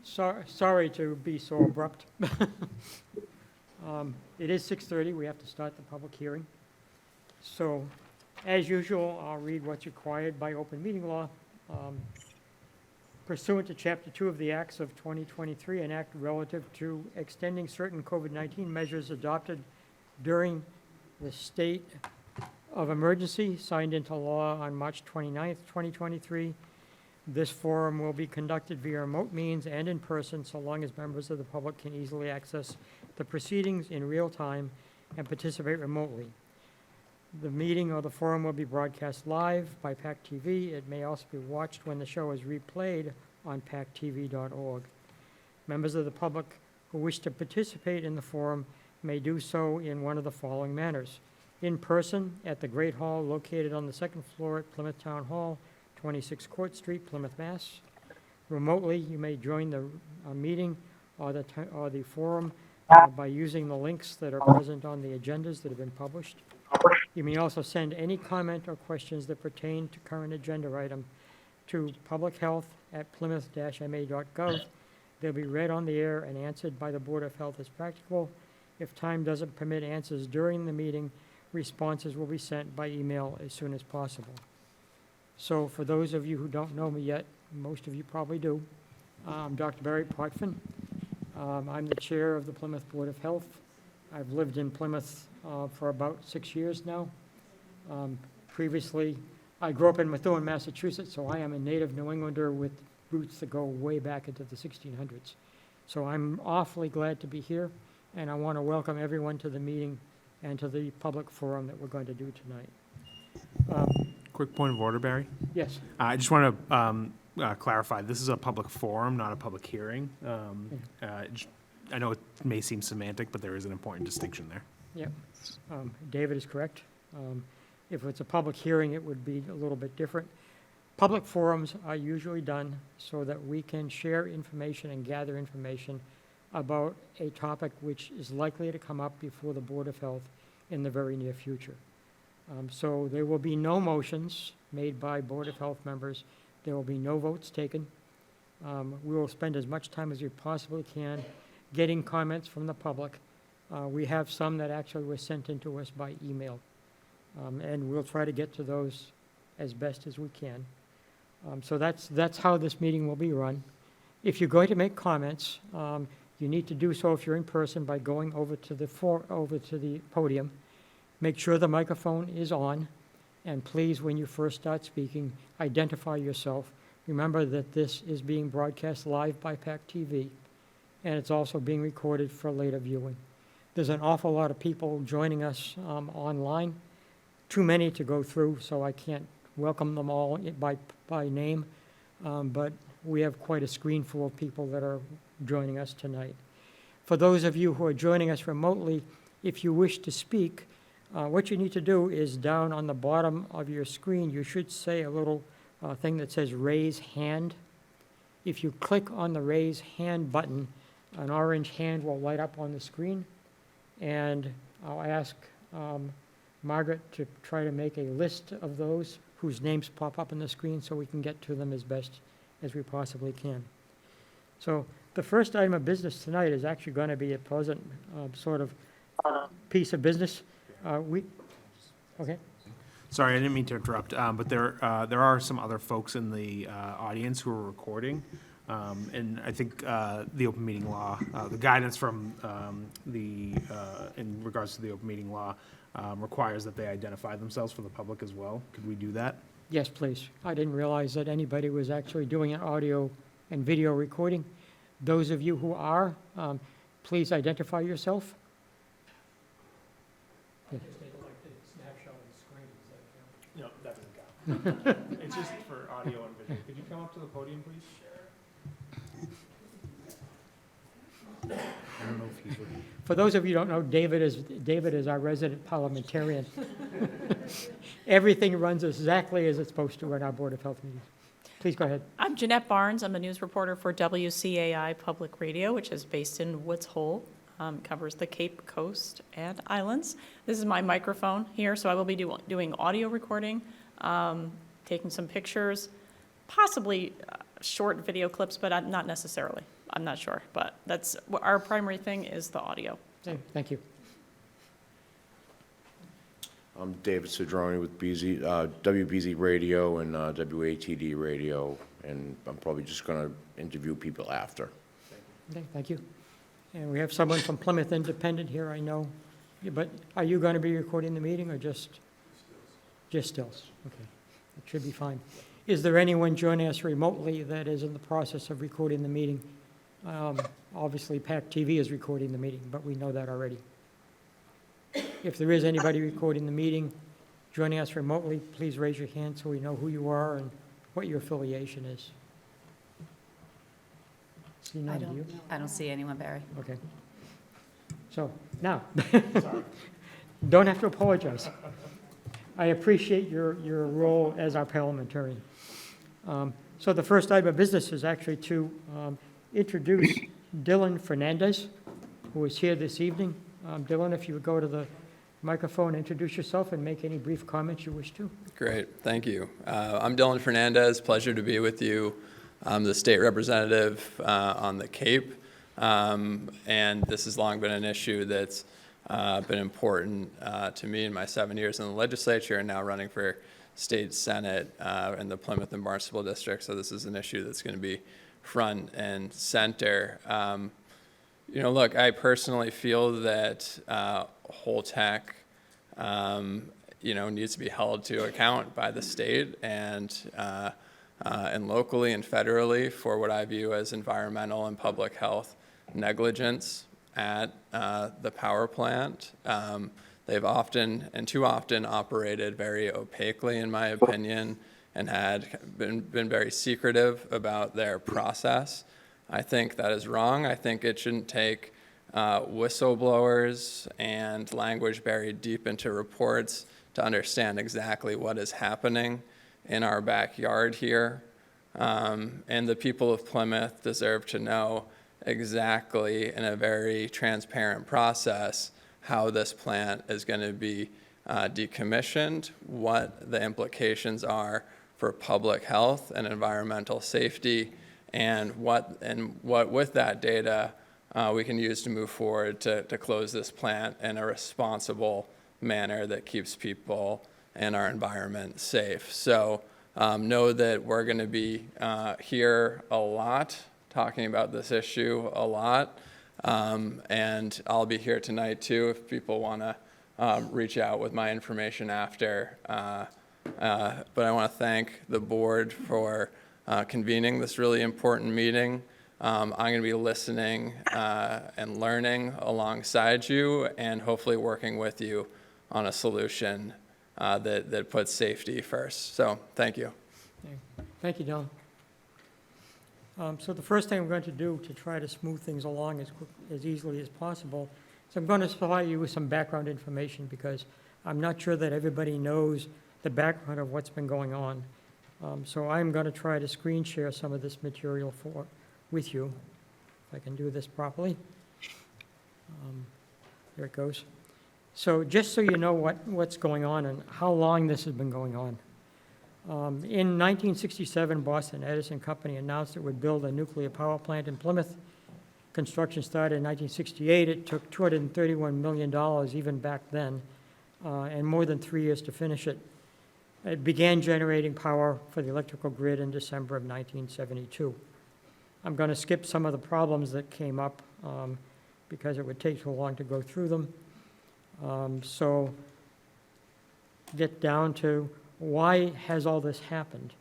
Sorry to be so abrupt. It is 6:30, we have to start the public hearing. So, as usual, I'll read what's required by open meeting law. Pursuant to Chapter 2 of the Acts of 2023, an act relative to extending certain COVID-19 measures adopted during the state of emergency, signed into law on March 29th, 2023. This forum will be conducted via remote means and in person, so long as members of the public can easily access the proceedings in real time and participate remotely. The meeting or the forum will be broadcast live by PAC TV. It may also be watched when the show is replayed on pactv.org. Members of the public who wish to participate in the forum may do so in one of the following manners. In person at the Great Hall located on the second floor at Plymouth Town Hall, 26 Court Street, Plymouth, Mass. Remotely, you may join the meeting or the forum by using the links that are present on the agendas that have been published. You may also send any comment or questions that pertain to current agenda item to publichealth@plymouth-ma.gov. They'll be read on the air and answered by the Board of Health as practicable. If time doesn't permit answers during the meeting, responses will be sent by email as soon as possible. So for those of you who don't know me yet, most of you probably do, I'm Dr. Barry Potvin. I'm the chair of the Plymouth Board of Health. I've lived in Plymouth for about 6 years now. Previously, I grew up in Methuen, Massachusetts, so I am a native New Englander with roots that go way back into the 1600s. So I'm awfully glad to be here, and I want to welcome everyone to the meeting and to the public forum that we're going to do tonight. Quick point of order, Barry. Yes. I just want to clarify, this is a public forum, not a public hearing. I know it may seem semantic, but there is an important distinction there. Yep. David is correct. If it's a public hearing, it would be a little bit different. Public forums are usually done so that we can share information and gather information about a topic which is likely to come up before the Board of Health in the very near future. So there will be no motions made by Board of Health members. There will be no votes taken. We will spend as much time as we possibly can getting comments from the public. We have some that actually were sent in to us by email, and we'll try to get to those as best as we can. So that's how this meeting will be run. If you're going to make comments, you need to do so if you're in person by going over to the podium. Make sure the microphone is on, and please, when you first start speaking, identify yourself. Remember that this is being broadcast live by PAC TV, and it's also being recorded for later viewing. There's an awful lot of people joining us online, too many to go through, so I can't welcome them all by name, but we have quite a screen full of people that are joining us tonight. For those of you who are joining us remotely, if you wish to speak, what you need to do is down on the bottom of your screen, you should say a little thing that says raise hand. If you click on the raise hand button, an orange hand will light up on the screen, and I'll ask Margaret to try to make a list of those whose names pop up on the screen so we can get to them as best as we possibly can. So the first item of business tonight is actually going to be a pleasant sort of piece of business. Okay. Sorry, I didn't mean to interrupt, but there are some other folks in the audience who are recording, and I think the open meeting law, the guidance from in regards to the open meeting law requires that they identify themselves for the public as well. Could we do that? Yes, please. I didn't realize that anybody was actually doing an audio and video recording. Those of you who are, please identify yourself. Yeah. Just take like the snapshot of the screen. Does that count? No, that doesn't count. It's just for audio and video. Could you come up to the podium, please? Sure. I don't know if he's looking. For those of you who don't know, David is our resident parliamentarian. Everything runs exactly as it's supposed to in our Board of Health meetings. Please go ahead. I'm Jeanette Barnes. I'm a news reporter for WCAI Public Radio, which is based in Woods Hole. Covers the Cape Coast and Islands. This is my microphone here, so I will be doing audio recording, taking some pictures, possibly short video clips, but not necessarily. I'm not sure, but that's, our primary thing is the audio. Okay, thank you. I'm David Cedrone with WBZ Radio and WATD Radio, and I'm probably just going to interview people after. Okay, thank you. And we have someone from Plymouth Independent here, I know. Yeah, but are you going to be recording the meeting or just stills? Okay, that should be fine. Is there anyone joining us remotely that is in the process of recording the meeting? Obviously, PAC TV is recording the meeting, but we know that already. If there is anybody recording the meeting, joining us remotely, please raise your hand so we know who you are and what your affiliation is. See none, do you? I don't see anyone, Barry. Okay. So, now, don't have to apologize. I appreciate your role as our parliamentarian. So the first item of business is actually to introduce Dylan Fernandez, who is here this evening. Dylan, if you would go to the microphone, introduce yourself, and make any brief comments you wish to. Great, thank you. I'm Dylan Fernandez, pleasure to be with you. I'm the state representative on the Cape, and this has long been an issue that's been important to me in my 7 years in the legislature and now running for state senate in the Plymouth and Barnstable district, so this is an issue that's going to be front and center. You know, look, I personally feel that Holtec, you know, needs to be held to account by the state and locally and federally for what I view as environmental and public health negligence at the power plant. They've often and too often operated very opaquely, in my opinion, and had been very secretive about their process. I think that is wrong. I think it shouldn't take whistleblowers and language buried deep into reports to understand exactly what is happening in our backyard here. And the people of Plymouth deserve to know exactly, in a very transparent process, how this plant is going to be decommissioned, what the implications are for public health and environmental safety, and what with that data we can use to move forward to close this plant in a responsible manner that keeps people and our environment safe. So know that we're going to be here a lot, talking about this issue a lot, and I'll be here tonight too if people want to reach out with my information after. But I want to thank the board for convening this really important meeting. I'm going to be listening and learning alongside you and hopefully working with you on a solution that puts safety first. So thank you. Thank you, Dylan. So the first thing I'm going to do to try to smooth things along as easily as possible is I'm going to supply you with some background information because I'm not sure that everybody knows the background of what's been going on. So I'm going to try to screen share some of this material with you, if I can do this properly. There it goes. So just so you know what's going on and how long this has been going on. In 1967, Boston Edison Company announced it would build a nuclear power plant in Plymouth. Construction started in 1968. It took $231 million even back then, and more than 3 years to finish it. It began generating power for the electrical grid in December of 1972. I'm going to skip some of the problems that came up because it would take too long to go through them. So get down to why has all this happened?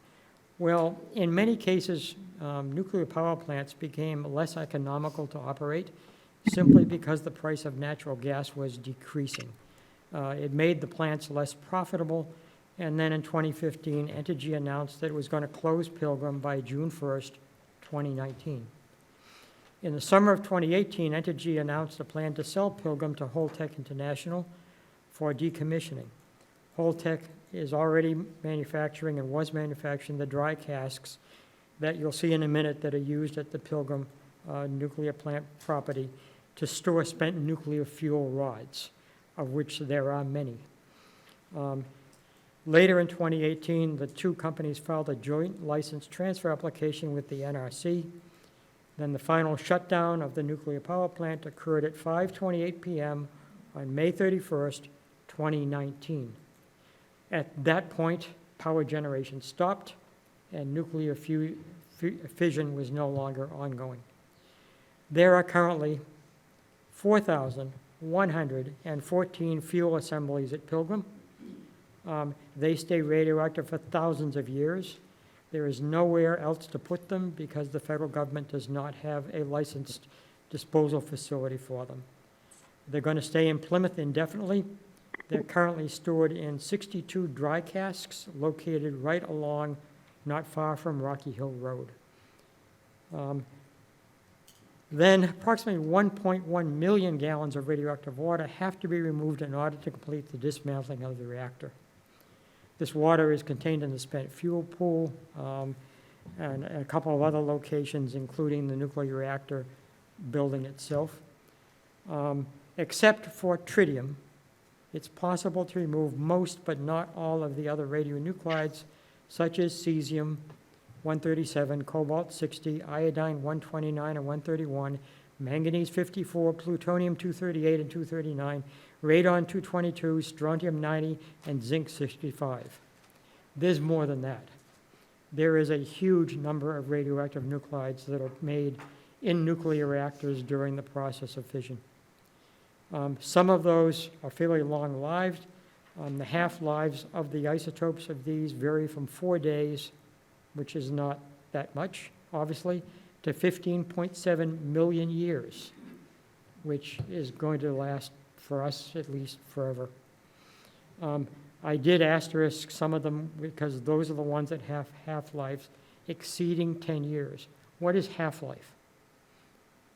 Well, in many cases, nuclear power plants became less economical to operate simply because the price of natural gas was decreasing. It made the plants less profitable, and then in 2015, Entergy announced that it was going to close Pilgrim by June 1st, 2019. In the summer of 2018, Entergy announced a plan to sell Pilgrim to Holtec International for decommissioning. Holtec is already manufacturing and was manufacturing the dry casks that you'll see in a minute that are used at the Pilgrim nuclear plant property to store spent nuclear fuel rods, of which there are many. Later in 2018, the two companies filed a joint license transfer application with the NRC. Then the final shutdown of the nuclear power plant occurred at 5:28 p.m. on May 31st, 2019. At that point, power generation stopped and nuclear fission was no longer ongoing. There are currently 4,114 fuel assemblies at Pilgrim. They stay radioactive for thousands of years. There is nowhere else to put them because the federal government does not have a licensed disposal facility for them. They're going to stay in Plymouth indefinitely. They're currently stored in 62 dry casks located right along, not far from Rocky Hill Road. Then approximately 1.1 million gallons of radioactive water have to be removed in order to complete the dismantling of the reactor. This water is contained in the spent fuel pool and a couple of other locations, including the nuclear reactor building itself. Except for tritium, it's possible to remove most but not all of the other radionuclides, such as cesium-137, cobalt-60, iodine-129 and 131, manganese-54, plutonium-238 and 239, radon-222, strontium-90, and zinc-65. There's more than that. There is a huge number of radioactive nuclides that are made in nuclear reactors during the process of fission. Some of those are fairly long-lived. The half-lives of the isotopes of these vary from 4 days, which is not that much, obviously, to 15.7 million years, which is going to last for us at least forever. I did asterisk some of them because those are the ones that have half-lives exceeding 10 years. What is half-life?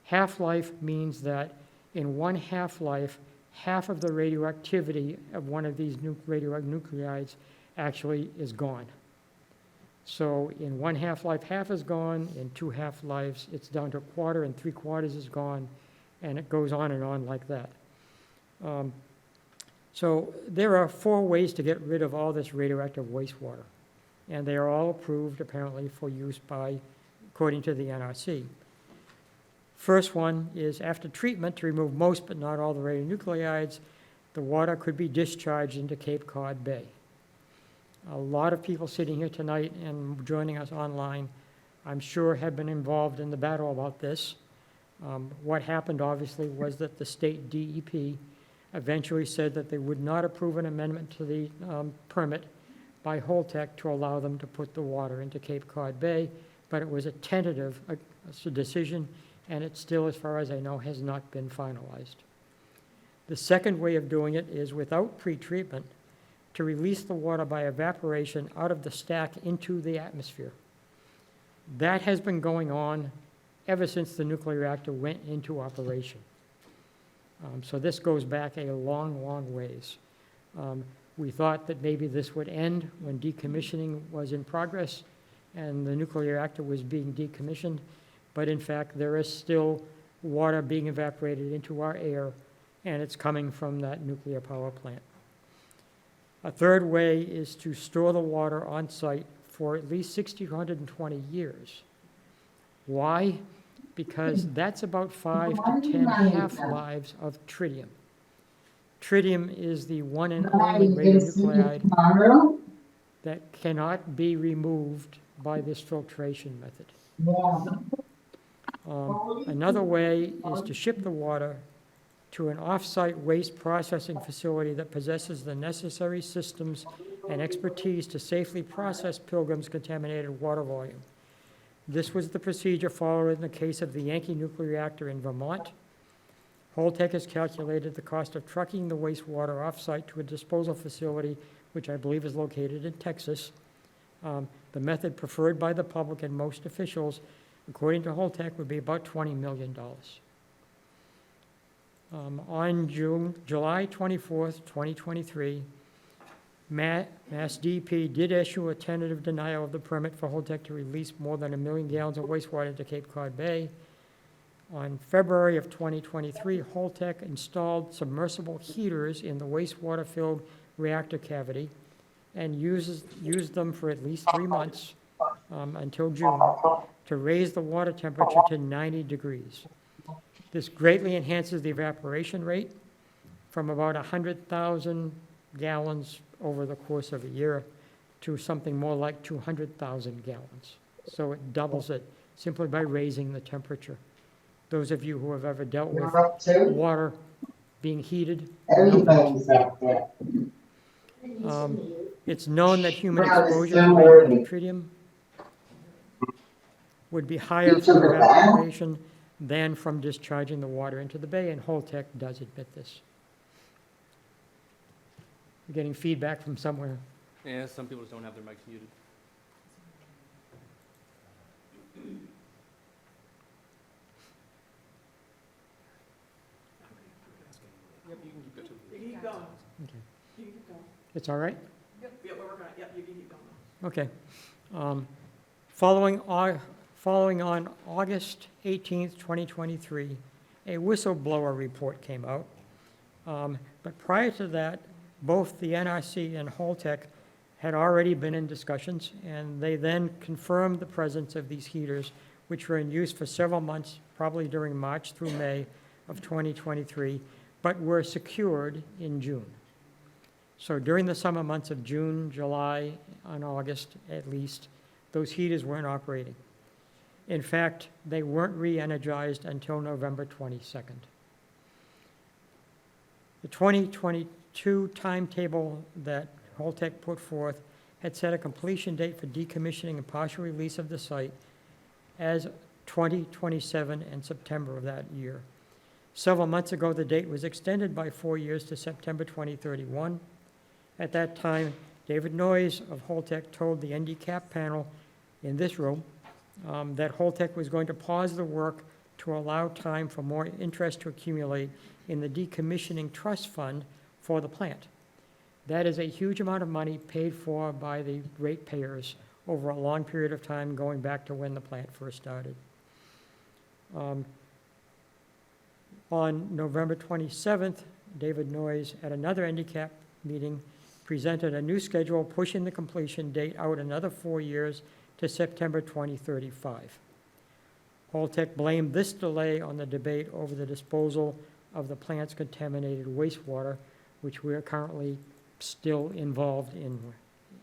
Half-life means that in one half-life, half of the radioactivity of one of these radionuclides actually is gone. So in one half-life, half is gone. In two half-lives, it's down to a quarter, and 3/4 is gone, and it goes on and on like that. So there are 4 ways to get rid of all this radioactive wastewater, and they are all approved apparently for use according to the NRC. First one is after treatment to remove most but not all the radionuclides, the water could be discharged into Cape Cod Bay. A lot of people sitting here tonight and joining us online, I'm sure, have been involved in the battle about this. What happened, obviously, was that the state DEP eventually said that they would not approve an amendment to the permit by Holtec to allow them to put the water into Cape Cod Bay, but it was a tentative decision, and it still, as far as I know, has not been finalized. The second way of doing it is without pretreatment, to release the water by evaporation out of the stack into the atmosphere. That has been going on ever since the nuclear reactor went into operation. So this goes back a long, long ways. We thought that maybe this would end when decommissioning was in progress and the nuclear reactor was being decommissioned, but in fact, there is still water being evaporated into our air, and it's coming from that nuclear power plant. A third way is to store the water on site for at least 60 to 120 years. Why? Because that's about 5 to 10 half-lives of tritium. Tritium is the one and only radionuclide that cannot be removed by this filtration method. Another way is to ship the water to an off-site waste processing facility that possesses the necessary systems and expertise to safely process Pilgrim's contaminated water volume. This was the procedure followed in the case of the Yankee nuclear reactor in Vermont. Holtec has calculated the cost of trucking the wastewater off-site to a disposal facility, which I believe is located in Texas. The method preferred by the public and most officials, according to Holtec, would be about $20 million. On July 24th, 2023, Mass DEP did issue a tentative denial of the permit for Holtec to release more than 1 million gallons of wastewater into Cape Cod Bay. On February of 2023, Holtec installed submersible heaters in the wastewater-filled reactor cavity and used them for at least 3 months until June to raise the water temperature to 90 degrees. This greatly enhances the evaporation rate from about 100,000 gallons over the course of a year to something more like 200,000 gallons. So it doubles it simply by raising the temperature. Those of you who have ever dealt with water being heated know that. It's known that human exposure to radioactive tritium would be higher from evaporation than from discharging the water into the bay, and Holtec does admit this. We're getting feedback from somewhere. Yeah, some people just don't have their mics muted. Yep, you can keep it. You can keep going. Okay. You can keep going. It's all right? Yep, we're working on it. Yep, you can keep going. Okay. Following on August 18th, 2023, a whistleblower report came out. But prior to that, both the NRC and Holtec had already been in discussions, and they then confirmed the presence of these heaters, which were in use for several months, probably during March through May of 2023, but were secured in June. So during the summer months of June, July, and August at least, those heaters weren't operating. In fact, they weren't re-energized until November 22nd. The 2022 timetable that Holtec put forth had set a completion date for decommissioning and partial release of the site as 2027 and September of that year. Several months ago, the date was extended by 4 years to September 2031. At that time, David Noyes of Holtec told the NDCAP panel in this room that Holtec was going to pause the work to allow time for more interest to accumulate in the decommissioning trust fund for the plant. That is a huge amount of money paid for by the ratepayers over a long period of time, going back to when the plant first started. On November 27th, David Noyes, at another NDCAP meeting, presented a new schedule pushing the completion date out another 4 years to September 2035. Holtec blamed this delay on the debate over the disposal of the plant's contaminated wastewater, which we are currently still involved in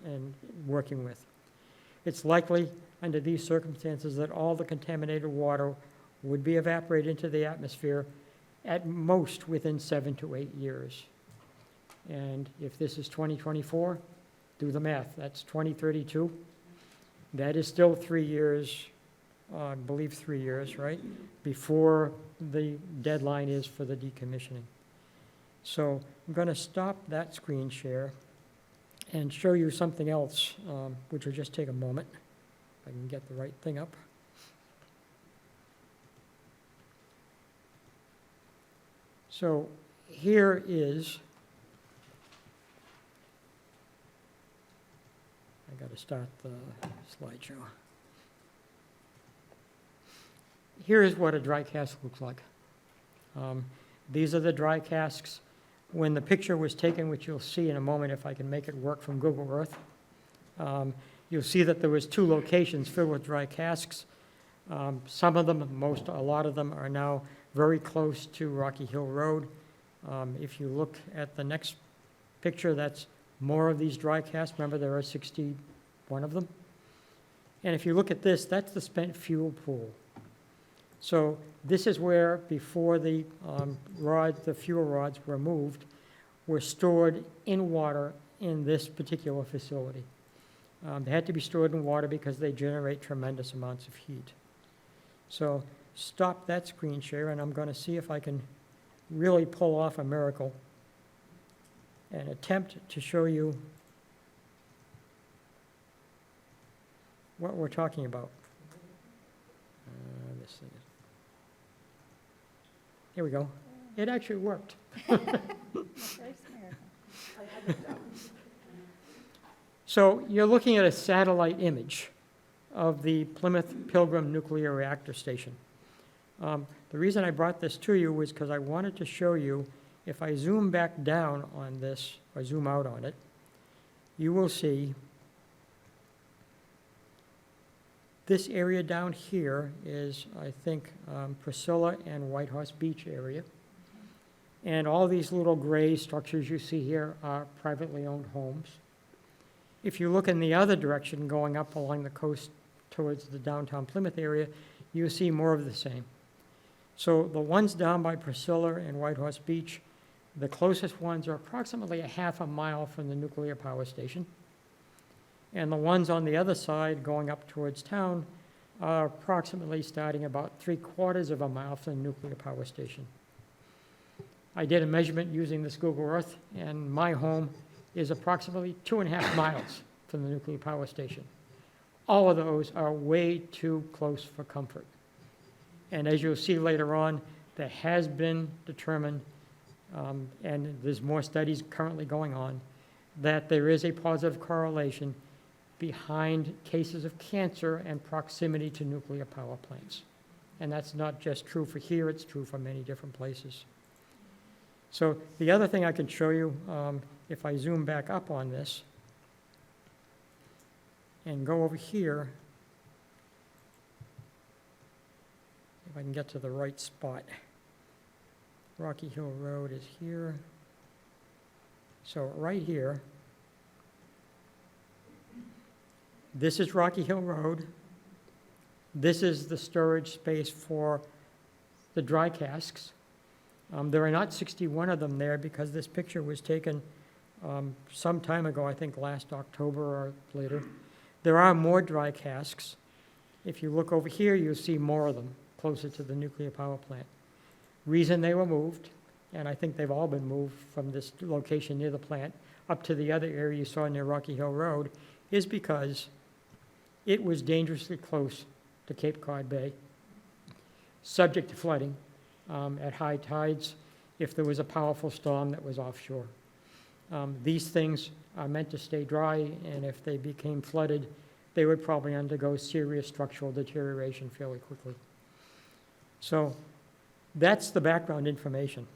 and working with. It's likely under these circumstances that all the contaminated water would be evaporated into the atmosphere at most within 7 to 8 years. And if this is 2024, do the math, that's 2032. That is still 3 years, I believe 3 years, right? Before the deadline is for the decommissioning. So I'm going to stop that screen share and show you something else, which will just take a moment. If I can get the right thing up. So here is, I got to start the slideshow. Here is what a dry cask looks like. These are the dry casks. When the picture was taken, which you'll see in a moment if I can make it work from Google Earth, you'll see that there was 2 locations filled with dry casks. Some of them, a lot of them are now very close to Rocky Hill Road. If you look at the next picture, that's more of these dry casks. Remember, there are 61 of them. And if you look at this, that's the spent fuel pool. So this is where, before the fuel rods were moved, were stored in water in this particular facility. They had to be stored in water because they generate tremendous amounts of heat. So stop that screen share, and I'm going to see if I can really pull off a miracle and attempt to show you what we're talking about. This thing is. Here we go. It actually worked. So you're looking at a satellite image of the Plymouth Pilgrim Nuclear Reactor Station. The reason I brought this to you was because I wanted to show you, if I zoom back down on this, or zoom out on it, you will see This area down here is, I think, Priscilla and White Horse Beach area. And all these little gray structures you see here are privately owned homes. If you look in the other direction, going up along the coast towards the downtown Plymouth area, you see more of the same. So the ones down by Priscilla and White Horse Beach, the closest ones are approximately a half a mile from the nuclear power station. And the ones on the other side going up towards town are approximately starting about 3/4 of a mile from the nuclear power station. I did a measurement using this Google Earth, and my home is approximately 2.5 miles from the nuclear power station. All of those are way too close for comfort. And as you'll see later on, there has been determined, and there's more studies currently going on, that there is a positive correlation behind cases of cancer and proximity to nuclear power plants. And that's not just true for here, it's true for many different places. So the other thing I can show you, if I zoom back up on this and go over here, if I can get to the right spot. Rocky Hill Road is here. So right here, this is Rocky Hill Road. This is the storage space for the dry casks. There are not 61 of them there because this picture was taken some time ago, I think last October or later. There are more dry casks. If you look over here, you'll see more of them closer to the nuclear power plant. Reason they were moved, and I think they've all been moved from this location near the plant up to the other area you saw near Rocky Hill Road, is because it was dangerously close to Cape Cod Bay, subject to flooding at high tides if there was a powerful storm that was offshore. These things are meant to stay dry, and if they became flooded, they would probably undergo serious structural deterioration fairly quickly. So that's the background information.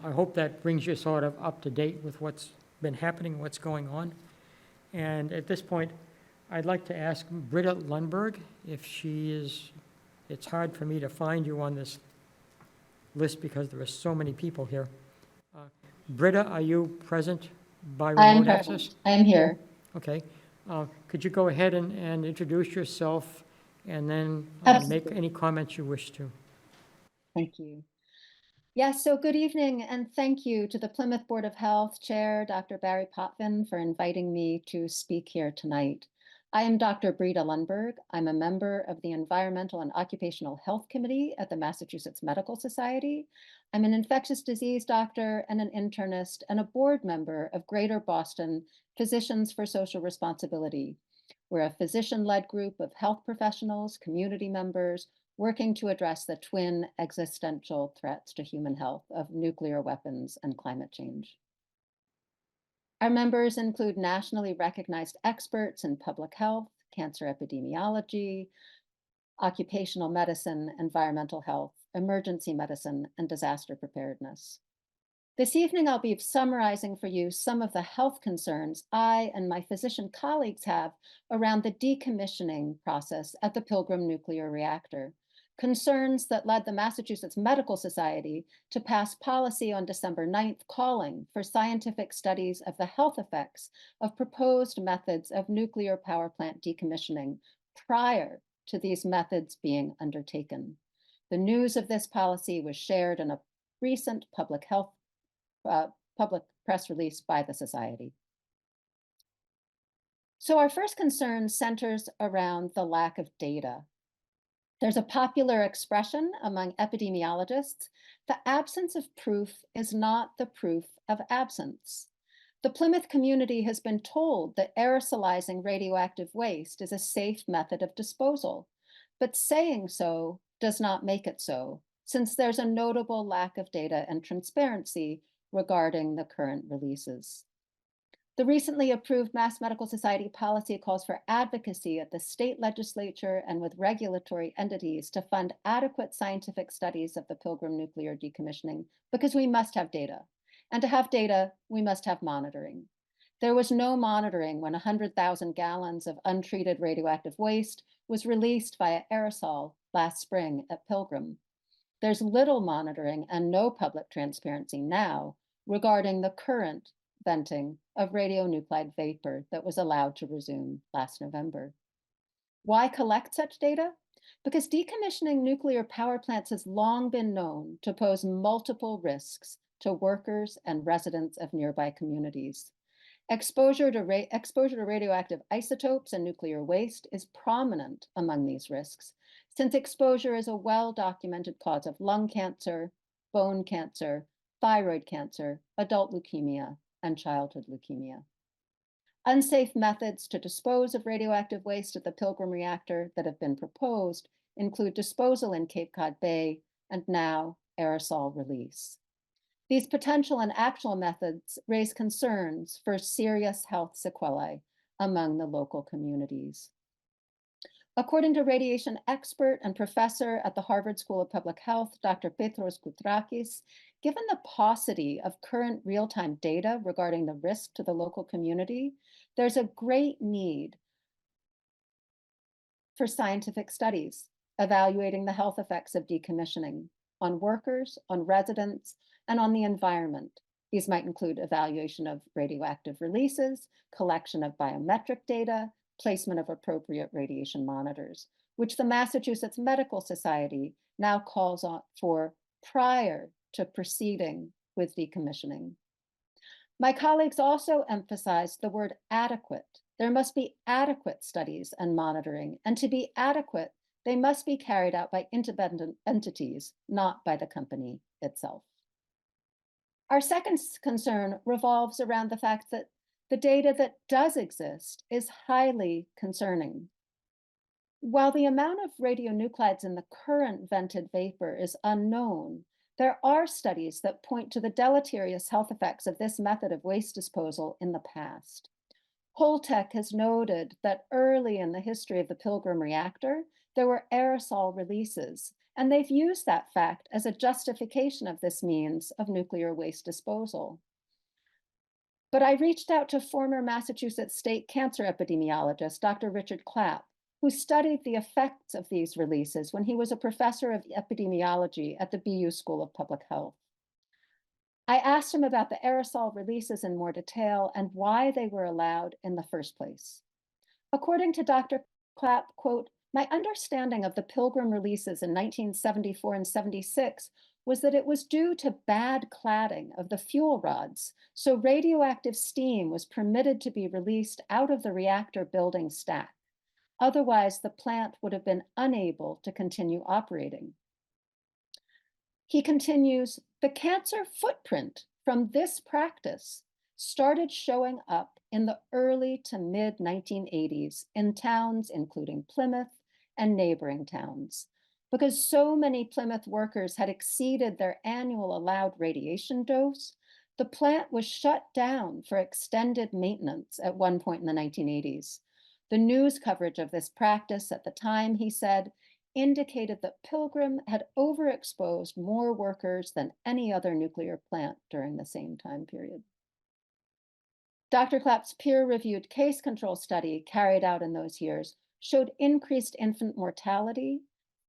I hope that brings you sort of up to date with what's been happening, what's going on. And at this point, I'd like to ask Britta Lundberg if she is, it's hard for me to find you on this list because there are so many people here. Britta, are you present by remote access? I'm here. Okay. Could you go ahead and introduce yourself and then make any comments you wish to? Thank you. Yes, so good evening, and thank you to the Plymouth Board of Health Chair, Dr. Barry Potvin, for inviting me to speak here tonight. I am Dr. Britta Lundberg. I'm a member of the Environmental and Occupational Health Committee at the Massachusetts Medical Society. I'm an infectious disease doctor and an internist and a board member of Greater Boston Physicians for Social Responsibility. We're a physician-led group of health professionals, community members, working to address the twin existential threats to human health of nuclear weapons and climate change. Our members include nationally recognized experts in public health, cancer epidemiology, occupational medicine, environmental health, emergency medicine, and disaster preparedness. This evening, I'll be summarizing for you some of the health concerns I and my physician colleagues have around the decommissioning process at the Pilgrim nuclear reactor, concerns that led the Massachusetts Medical Society to pass policy on December 9th calling for scientific studies of the health effects of proposed methods of nuclear power plant decommissioning prior to these methods being undertaken. The news of this policy was shared in a recent public press release by the Society. So our first concern centers around the lack of data. There's a popular expression among epidemiologists: the absence of proof is not the proof of absence. The Plymouth community has been told that aerosolizing radioactive waste is a safe method of disposal, but saying so does not make it so, since there's a notable lack of data and transparency regarding the current releases. The recently approved Mass Medical Society policy calls for advocacy at the state legislature and with regulatory entities to fund adequate scientific studies of the Pilgrim nuclear decommissioning, because we must have data. And to have data, we must have monitoring. There was no monitoring when 100,000 gallons of untreated radioactive waste was released via aerosol last spring at Pilgrim. There's little monitoring and no public transparency now regarding the current venting of radionuclide vapor that was allowed to resume last November. Why collect such data? Because decommissioning nuclear power plants has long been known to pose multiple risks to workers and residents of nearby communities. Exposure to radioactive isotopes and nuclear waste is prominent among these risks, since exposure is a well-documented cause of lung cancer, bone cancer, thyroid cancer, adult leukemia, and childhood leukemia. Unsafe methods to dispose of radioactive waste at the Pilgrim reactor that have been proposed include disposal in Cape Cod Bay and now aerosol release. These potential and actual methods raise concerns for serious health sequelae among the local communities. According to radiation expert and professor at the Harvard School of Public Health, Dr. Petros Koutrakis, given the paucity of current real-time data regarding the risk to the local community, there's a great need for scientific studies evaluating the health effects of decommissioning on workers, on residents, and on the environment. These might include evaluation of radioactive releases, collection of biometric data, placement of appropriate radiation monitors, which the Massachusetts Medical Society now calls for prior to proceeding with decommissioning. My colleagues also emphasized the word adequate. There must be adequate studies and monitoring, and to be adequate, they must be carried out by independent entities, not by the company itself. Our second concern revolves around the fact that the data that does exist is highly concerning. While the amount of radionuclides in the current vented vapor is unknown, there are studies that point to the deleterious health effects of this method of waste disposal in the past. Holtec has noted that early in the history of the Pilgrim reactor, there were aerosol releases, and they've used that fact as a justification of this means of nuclear waste disposal. But I reached out to former Massachusetts state cancer epidemiologist, Dr. Richard Clapp, who studied the effects of these releases when he was a professor of epidemiology at the BU School of Public Health. I asked him about the aerosol releases in more detail and why they were allowed in the first place. According to Dr. Clapp, quote, "My understanding of the Pilgrim releases in 1974 and 76 was that it was due to bad cladding of the fuel rods, so radioactive steam was permitted to be released out of the reactor building stack. Otherwise, the plant would have been unable to continue operating." He continues, "The cancer footprint from this practice started showing up in the early to mid 1980s in towns including Plymouth and neighboring towns. Because so many Plymouth workers had exceeded their annual allowed radiation dose, the plant was shut down for extended maintenance at one point in the 1980s. The news coverage of this practice at the time, he said, indicated that Pilgrim had overexposed more workers than any other nuclear plant during the same time period. Dr. Clapp's peer-reviewed case control study carried out in those years showed increased infant mortality,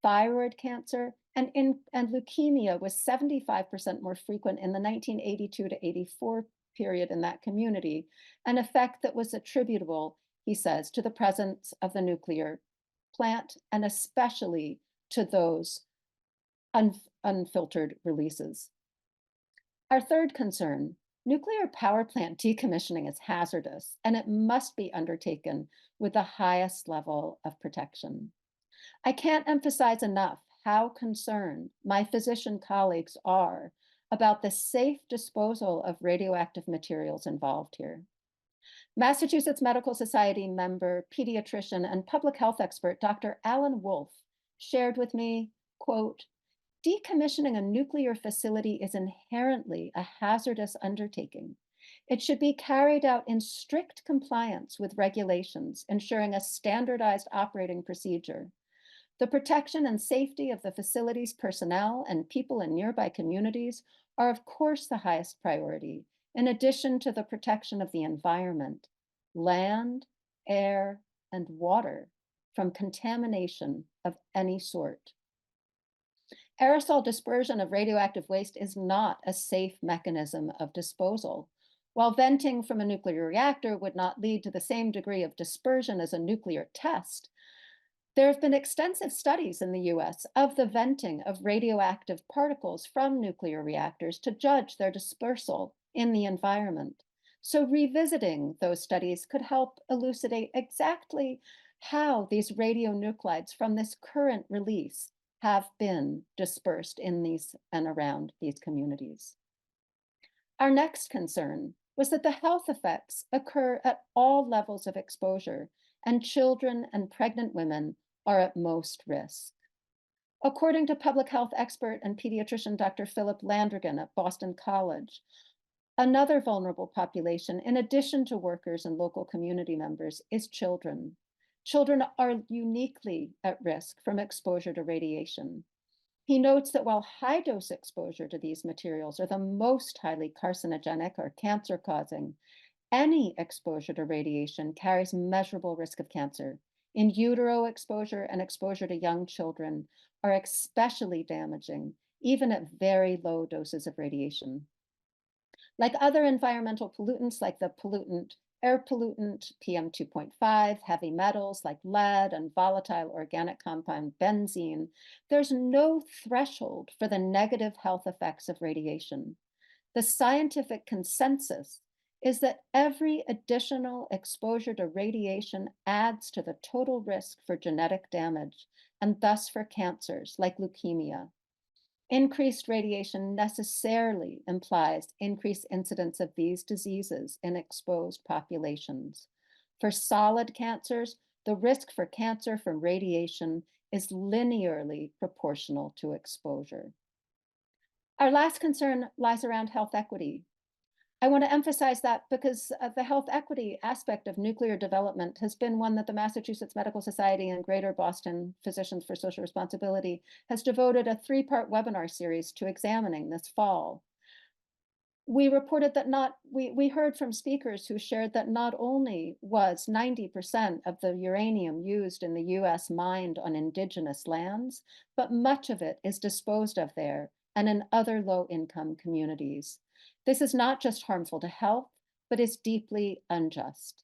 thyroid cancer, and leukemia was 75% more frequent in the 1982 to 84 period in that community, an effect that was attributable, he says, to the presence of the nuclear plant and especially to those unfiltered releases. Our third concern, nuclear power plant decommissioning is hazardous and it must be undertaken with the highest level of protection. I can't emphasize enough how concerned my physician colleagues are about the safe disposal of radioactive materials involved here. Massachusetts Medical Society member, pediatrician, and public health expert Dr. Alan Wolf shared with me, quote, "Decommissioning a nuclear facility is inherently a hazardous undertaking. It should be carried out in strict compliance with regulations, ensuring a standardized operating procedure. The protection and safety of the facility's personnel and people in nearby communities are, of course, the highest priority, in addition to the protection of the environment, land, air, and water from contamination of any sort. Aerosol dispersion of radioactive waste is not a safe mechanism of disposal. While venting from a nuclear reactor would not lead to the same degree of dispersion as a nuclear test, there have been extensive studies in the US of the venting of radioactive particles from nuclear reactors to judge their dispersal in the environment. So revisiting those studies could help elucidate exactly how these radionuclides from this current release have been dispersed in these and around these communities. Our next concern was that the health effects occur at all levels of exposure, and children and pregnant women are at most risk. According to public health expert and pediatrician Dr. Philip Landrigan at Boston College, another vulnerable population, in addition to workers and local community members, is children. Children are uniquely at risk from exposure to radiation. He notes that while high-dose exposure to these materials are the most highly carcinogenic or cancer-causing, any exposure to radiation carries measurable risk of cancer. In utero exposure and exposure to young children are especially damaging, even at very low doses of radiation. Like other environmental pollutants, like the air pollutant PM2.5, heavy metals like lead, and volatile organic compound benzene, there's no threshold for the negative health effects of radiation. The scientific consensus is that every additional exposure to radiation adds to the total risk for genetic damage and thus for cancers like leukemia. Increased radiation necessarily implies increased incidence of these diseases in exposed populations. For solid cancers, the risk for cancer from radiation is linearly proportional to exposure. Our last concern lies around health equity. I want to emphasize that because the health equity aspect of nuclear development has been one that the Massachusetts Medical Society and Greater Boston Physicians for Social Responsibility has devoted a 3-part webinar series to examining this fall. We reported that we heard from speakers who shared that not only was 90% of the uranium used in the US mined on indigenous lands, but much of it is disposed of there and in other low-income communities. This is not just harmful to health, but is deeply unjust.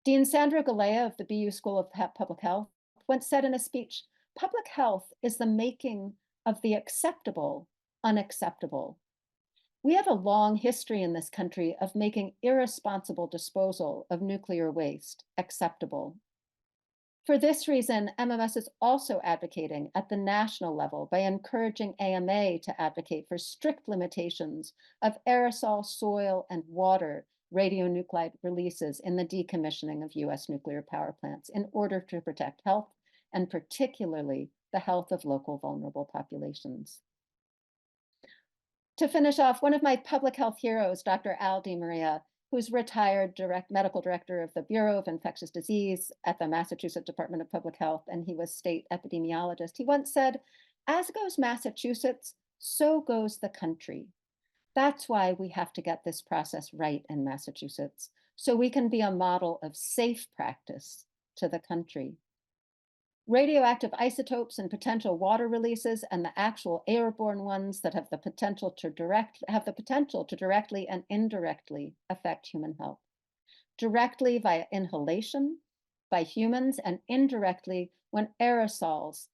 Dean Sandra Galea of the BU School of Public Health once said in a speech, "Public health is the making of the acceptable unacceptable." We have a long history in this country of making irresponsible disposal of nuclear waste acceptable. For this reason, MMS is also advocating at the national level by encouraging AMA to advocate for strict limitations of aerosol, soil, and water radionuclide releases in the decommissioning of US nuclear power plants in order to protect health, and particularly the health of local vulnerable populations. To finish off, one of my public health heroes, Dr. Al DiMaria, who's retired medical director of the Bureau of Infectious Disease at the Massachusetts Department of Public Health, and he was state epidemiologist. He once said, "As goes Massachusetts, so goes the country." That's why we have to get this process right in Massachusetts, so we can be a model of safe practice to the country. Radioactive isotopes and potential water releases and the actual airborne ones that have the potential to directly and indirectly affect human health. Directly via inhalation by humans, and indirectly when aerosolized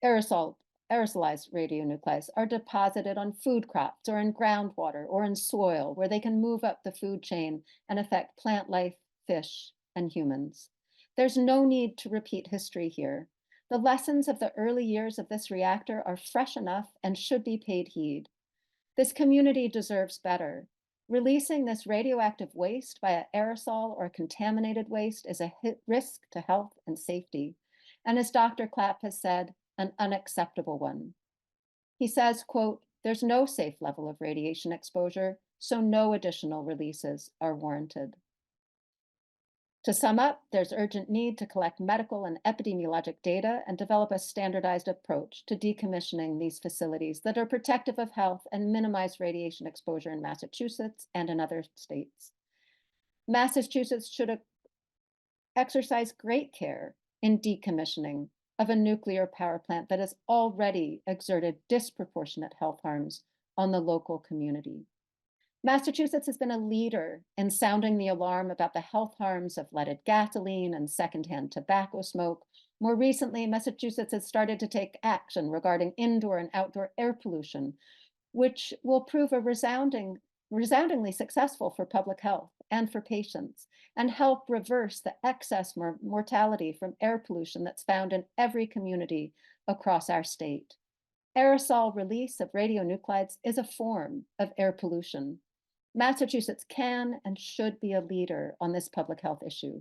radionuclides are deposited on food crops or in groundwater or in soil, where they can move up the food chain and affect plant life, fish, and humans. There's no need to repeat history here. The lessons of the early years of this reactor are fresh enough and should be paid heed. This community deserves better. Releasing this radioactive waste via aerosol or contaminated waste is a risk to health and safety, and as Dr. Clapp has said, an unacceptable one. He says, quote, "There's no safe level of radiation exposure, so no additional releases are warranted." To sum up, there's urgent need to collect medical and epidemiologic data and develop a standardized approach to decommissioning these facilities that are protective of health and minimize radiation exposure in Massachusetts and in other states. Massachusetts should exercise great care in decommissioning of a nuclear power plant that has already exerted disproportionate health harms on the local community. Massachusetts has been a leader in sounding the alarm about the health harms of leaded gasoline and secondhand tobacco smoke. More recently, Massachusetts has started to take action regarding indoor and outdoor air pollution, which will prove a resoundingly successful for public health and for patients, and help reverse the excess mortality from air pollution that's found in every community across our state. Aerosol release of radionuclides is a form of air pollution. Massachusetts can and should be a leader on this public health issue.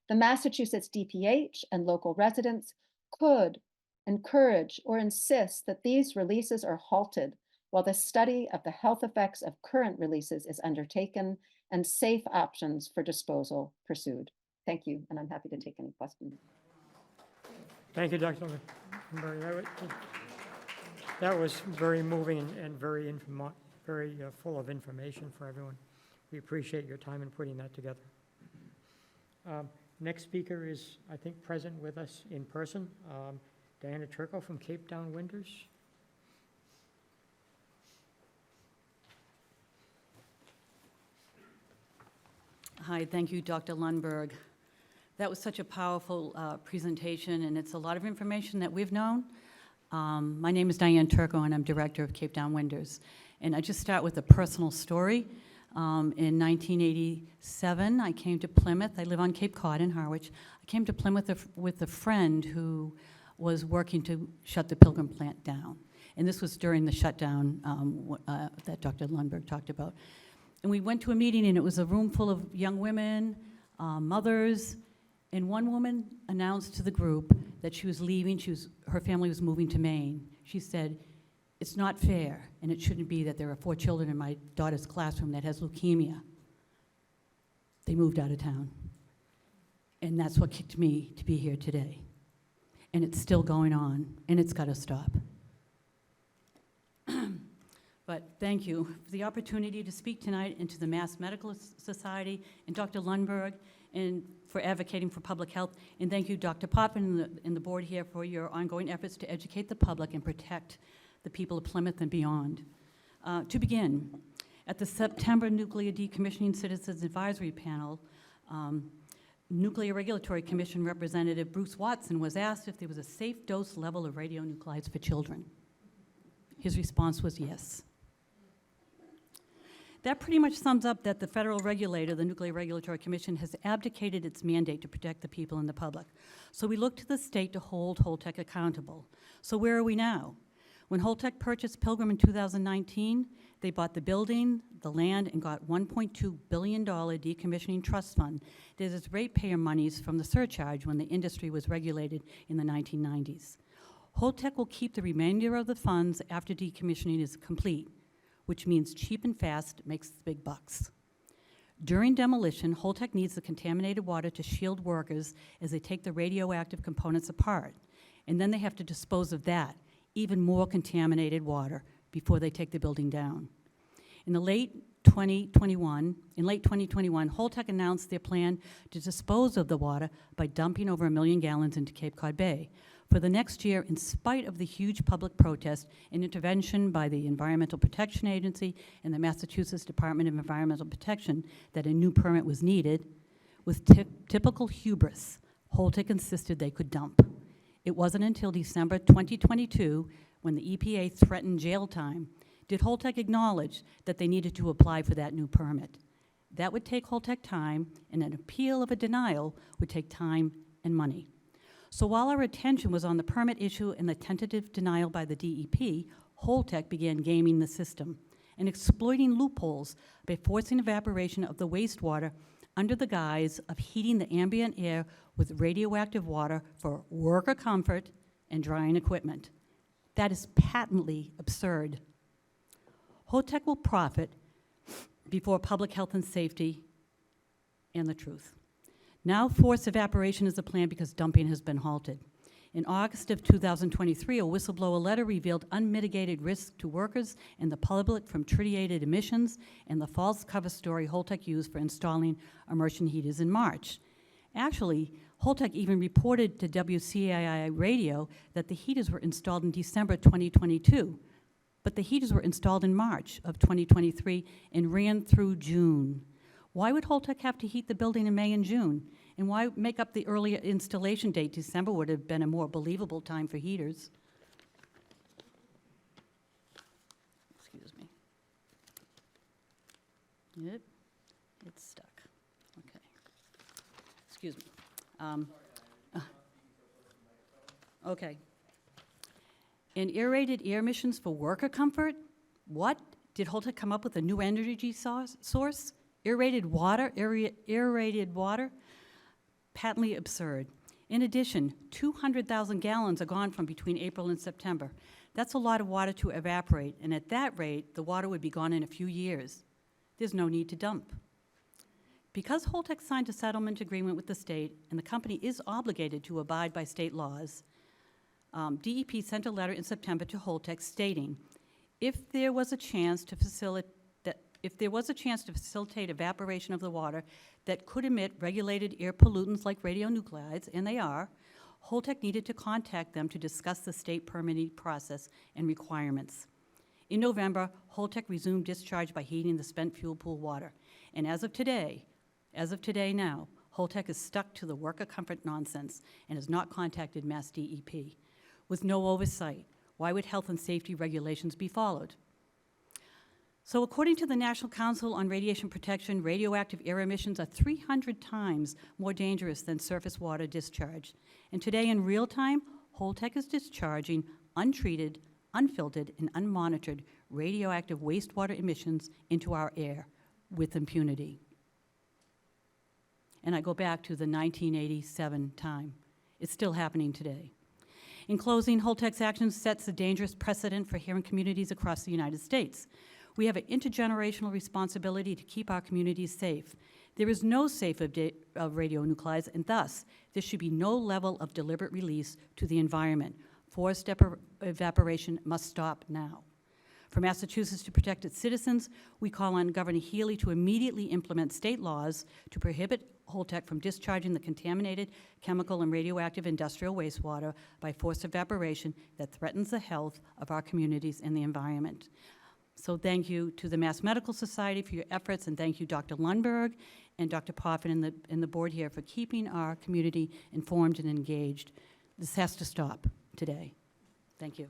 The Massachusetts DPH and local residents could encourage or insist that these releases are halted while the study of the health effects of current releases is undertaken and safe options for disposal pursued. Thank you, and I'm happy to take any questions. Thank you, Dr. Lundberg. That was very moving and very full of information for everyone. We appreciate your time in putting that together. Next speaker is, I think, present with us in person, Diana Turco from Cape Town Winters. Hi, thank you, Dr. Lundberg. That was such a powerful presentation, and it's a lot of information that we've known. My name is Diane Turco, and I'm director of Cape Town Winters. And I just start with a personal story. In 1987, I came to Plymouth. I live on Cape Cod in Harwich. I came to Plymouth with a friend who was working to shut the Pilgrim plant down. And this was during the shutdown that Dr. Lundberg talked about. And we went to a meeting, and it was a room full of young women, mothers, and one woman announced to the group that she was leaving. Her family was moving to Maine. She said, "It's not fair, and it shouldn't be that there are 4 children in my daughter's classroom that has leukemia." They moved out of town. And that's what kicked me to be here today. And it's still going on, and it's got to stop. But thank you for the opportunity to speak tonight and to the Mass Medical Society and Dr. Lundberg and for advocating for public health. And thank you, Dr. Potvin and the board here for your ongoing efforts to educate the public and protect the people of Plymouth and beyond. To begin, at the September Nuclear Decommissioning Citizens Advisory Panel, Nuclear Regulatory Commission Representative Bruce Watson was asked if there was a safe dose level of radionuclides for children. His response was yes. That pretty much sums up that the federal regulator, the Nuclear Regulatory Commission, has abdicated its mandate to protect the people and the public. So we look to the state to hold Holtec accountable. So where are we now? When Holtec purchased Pilgrim in 2019, they bought the building, the land, and got $1.2 billion decommissioning trust fund that is ratepayer monies from the surcharge when the industry was regulated in the 1990s. Holtec will keep the remainder of the funds after decommissioning is complete, which means cheap and fast makes the big bucks. During demolition, Holtec needs the contaminated water to shield workers as they take the radioactive components apart. And then they have to dispose of that, even more contaminated water, before they take the building down. In late 2021, Holtec announced their plan to dispose of the water by dumping over 1 million gallons into Cape Cod Bay. For the next year, in spite of the huge public protest and intervention by the Environmental Protection Agency and the Massachusetts Department of Environmental Protection that a new permit was needed, with typical hubris, Holtec insisted they could dump. It wasn't until December 2022, when the EPA threatened jail time, did Holtec acknowledge that they needed to apply for that new permit. That would take Holtec time, and an appeal of a denial would take time and money. So while our attention was on the permit issue and the tentative denial by the DEP, Holtec began gaming the system and exploiting loopholes by forcing evaporation of the wastewater under the guise of heating the ambient air with radioactive water for worker comfort and drying equipment. That is patently absurd. Holtec will profit before public health and safety and the truth. Now forced evaporation is the plan because dumping has been halted. In August of 2023, a whistleblower letter revealed unmitigated risk to workers and the public from tritiated emissions and the false cover story Holtec used for installing immersion heaters in March. Actually, Holtec even reported to WCAI radio that the heaters were installed in December 2022, but the heaters were installed in March of 2023 and ran through June. Why would Holtec have to heat the building in May and June? And why make up the earlier installation date? December would have been a more believable time for heaters. Excuse me. Yep, it's stuck. Okay. Excuse me. Okay. And aerated air emissions for worker comfort? What? Did Holtec come up with a new energy source? Aerated water? Aerated water? Patently absurd. In addition, 200,000 gallons are gone from between April and September. That's a lot of water to evaporate, and at that rate, the water would be gone in a few years. There's no need to dump. Because Holtec signed a settlement agreement with the state, and the company is obligated to abide by state laws, DEP sent a letter in September to Holtec stating, if there was a chance to facilitate evaporation of the water that could emit regulated air pollutants like radionuclides, and they are, Holtec needed to contact them to discuss the state permitting process and requirements. In November, Holtec resumed discharge by heating the spent fuel pool water. And as of today now, Holtec is stuck to the worker comfort nonsense and has not contacted Mass DEP. With no oversight, why would health and safety regulations be followed? So according to the National Council on Radiation Protection, radioactive air emissions are 300 times more dangerous than surface water discharge. And today in real time, Holtec is discharging untreated, unfiltered, and unmonitored radioactive wastewater emissions into our air with impunity. And I go back to the 1987 time. It's still happening today. In closing, Holtec's actions sets a dangerous precedent for hearing communities across the United States. We have an intergenerational responsibility to keep our communities safe. There is no safe of radionuclides, and thus, there should be no level of deliberate release to the environment. Forced evaporation must stop now. For Massachusetts to protect its citizens, we call on Governor Healy to immediately implement state laws to prohibit Holtec from discharging the contaminated chemical and radioactive industrial wastewater by forced evaporation that threatens the health of our communities and the environment. So thank you to the Mass Medical Society for your efforts, and thank you, Dr. Lundberg and Dr. Poffin and the board here for keeping our community informed and engaged. This has to stop today. Thank you.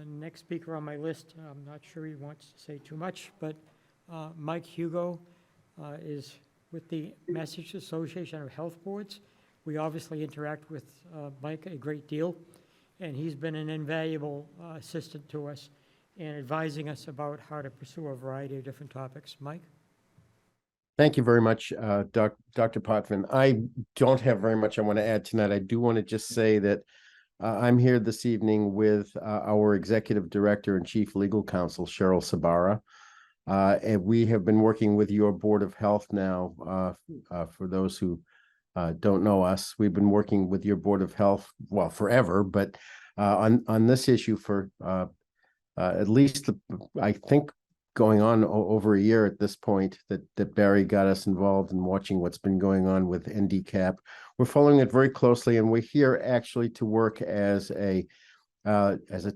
Next speaker on my list, I'm not sure he wants to say too much, but Mike Hugo is with the Massachusetts Association of Health Boards. We obviously interact with Mike a great deal, and he's been an invaluable assistant to us in advising us about how to pursue a variety of different topics. Mike? Thank you very much, Dr. Potvin. I don't have very much I want to add tonight. I do want to just say that I'm here this evening with our Executive Director and Chief Legal Counsel, Cheryl Sabara. And we have been working with your Board of Health now. For those who don't know us, we've been working with your Board of Health, well, forever, but on this issue for at least, I think, going on over a year at this point that Barry got us involved in watching what's been going on with NDCAP. We're following it very closely, and we're here actually to work as a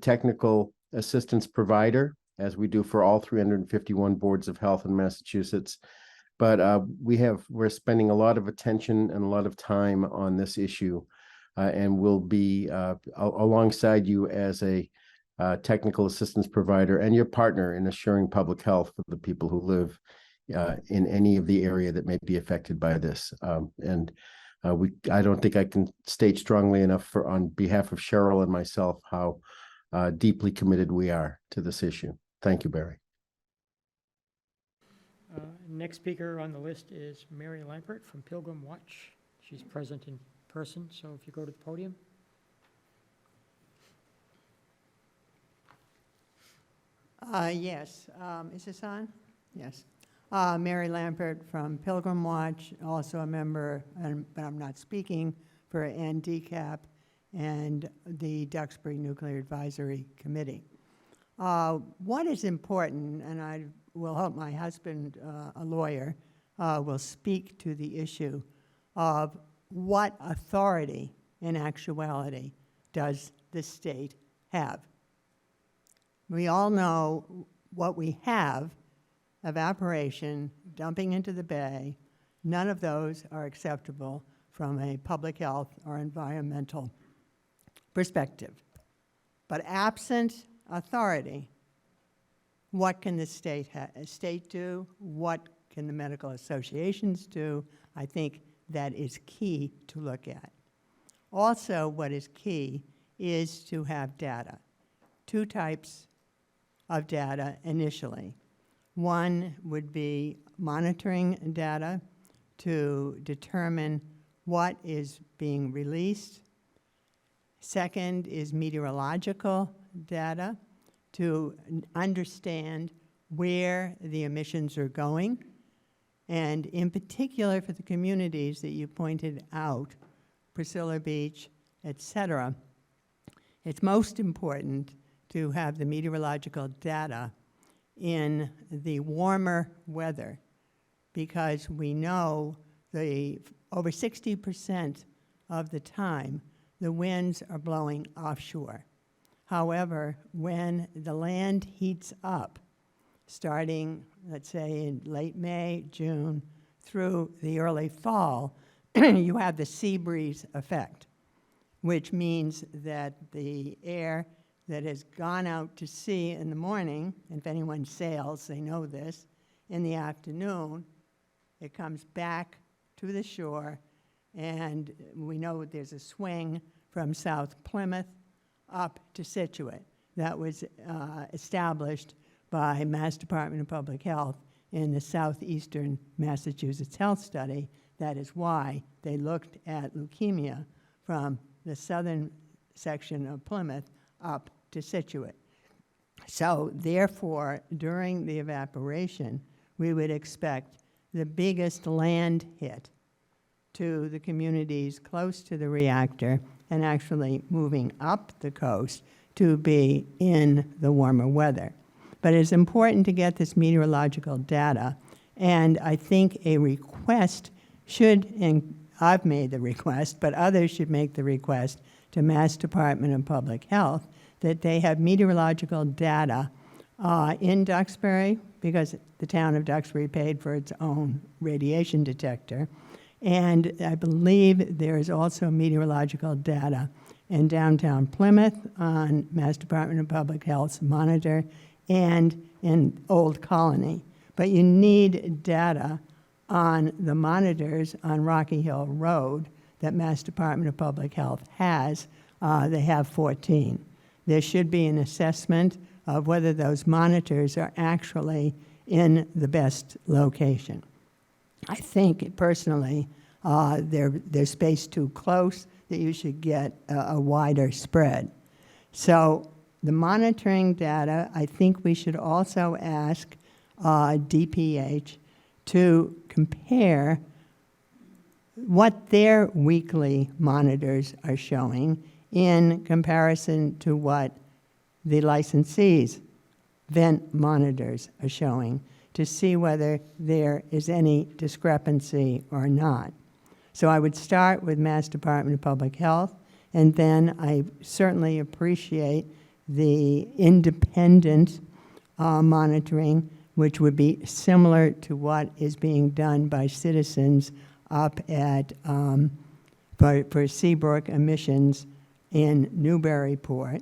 technical assistance provider, as we do for all 351 boards of health in Massachusetts. But we're spending a lot of attention and a lot of time on this issue, and we'll be alongside you as a technical assistance provider and your partner in assuring public health for the people who live in any of the area that may be affected by this. I don't think I can state strongly enough on behalf of Cheryl and myself how deeply committed we are to this issue. Thank you, Barry. Next speaker on the list is Mary Lampert from Pilgrim Watch. She's present in person, so if you go to the podium. Yes. Is this on? Yes. Mary Lampert from Pilgrim Watch, also a member, but I'm not speaking, for NDCAP and the Duxbury Nuclear Advisory Committee. What is important, and will hope my husband, a lawyer, will speak to the issue of what authority, in actuality, does the state have. We all know what we have: evaporation, dumping into the bay. None of those are acceptable from a public health or environmental perspective. But absent authority, what can the state do? What can the medical associations do? I think that is key to look at. Also, what is key is to have data. Two types of data initially. One would be monitoring data to determine what is being released. Second is meteorological data to understand where the emissions are going. And in particular for the communities that you pointed out, Priscilla Beach, et cetera, it's most important to have the meteorological data in the warmer weather, because we know over 60% of the time the winds are blowing offshore. However, when the land heats up, starting, let's say, in late May, June, through the early fall, you have the sea breeze effect, which means that the air that has gone out to sea in the morning, and if anyone sails, they know this, in the afternoon, it comes back to the shore, and we know there's a swing from South Plymouth up to Situate. That was established by Mass Department of Public Health in the Southeastern Massachusetts Health Study. That is why they looked at leukemia from the southern section of Plymouth up to Situate. So therefore, during the evaporation, we would expect the biggest land hit to the communities close to the reactor and actually moving up the coast to be in the warmer weather. But it's important to get this meteorological data, and I think a request should, and I've made the request, but others should make the request to Mass Department of Public Health that they have meteorological data in Duxbury, because the town of Duxbury paid for its own radiation detector. And I believe there is also meteorological data in downtown Plymouth on Mass Department of Public Health's monitor and in Old Colony. But you need data on the monitors on Rocky Hill Road that Mass Department of Public Health has. They have 14. There should be an assessment of whether those monitors are actually in the best location. I think personally they're spaced too close, that you should get a wider spread. So the monitoring data, I think we should also ask DPH to compare what their weekly monitors are showing in comparison to what the licensees' vent monitors are showing, to see whether there is any discrepancy or not. So I would start with Mass Department of Public Health, and then I certainly appreciate the independent monitoring, which would be similar to what is being done by citizens up at, for Seabrook emissions in Newburyport.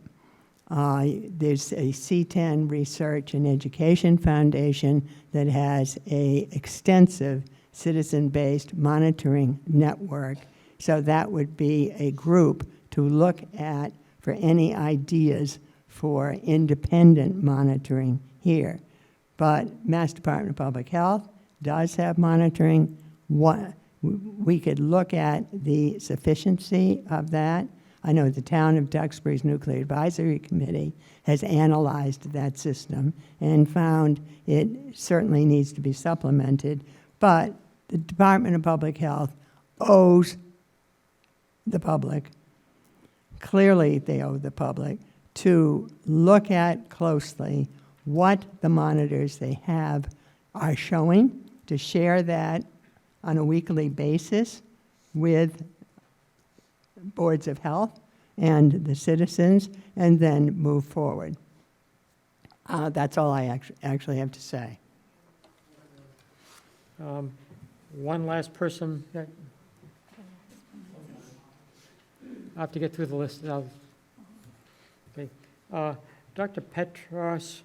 There's a C10 Research and Education Foundation that has an extensive citizen-based monitoring network. So that would be a group to look at for any ideas for independent monitoring here. But Mass Department of Public Health does have monitoring. We could look at the sufficiency of that. I know the town of Duxbury's Nuclear Advisory Committee has analyzed that system and found it certainly needs to be supplemented, but the Department of Public Health owes the public, clearly they owe the public, to look at closely what the monitors they have are showing, to share that on a weekly basis with boards of health and the citizens, and then move forward. That's all I actually have to say. One last person. I have to get through the list. Okay. Dr. Petros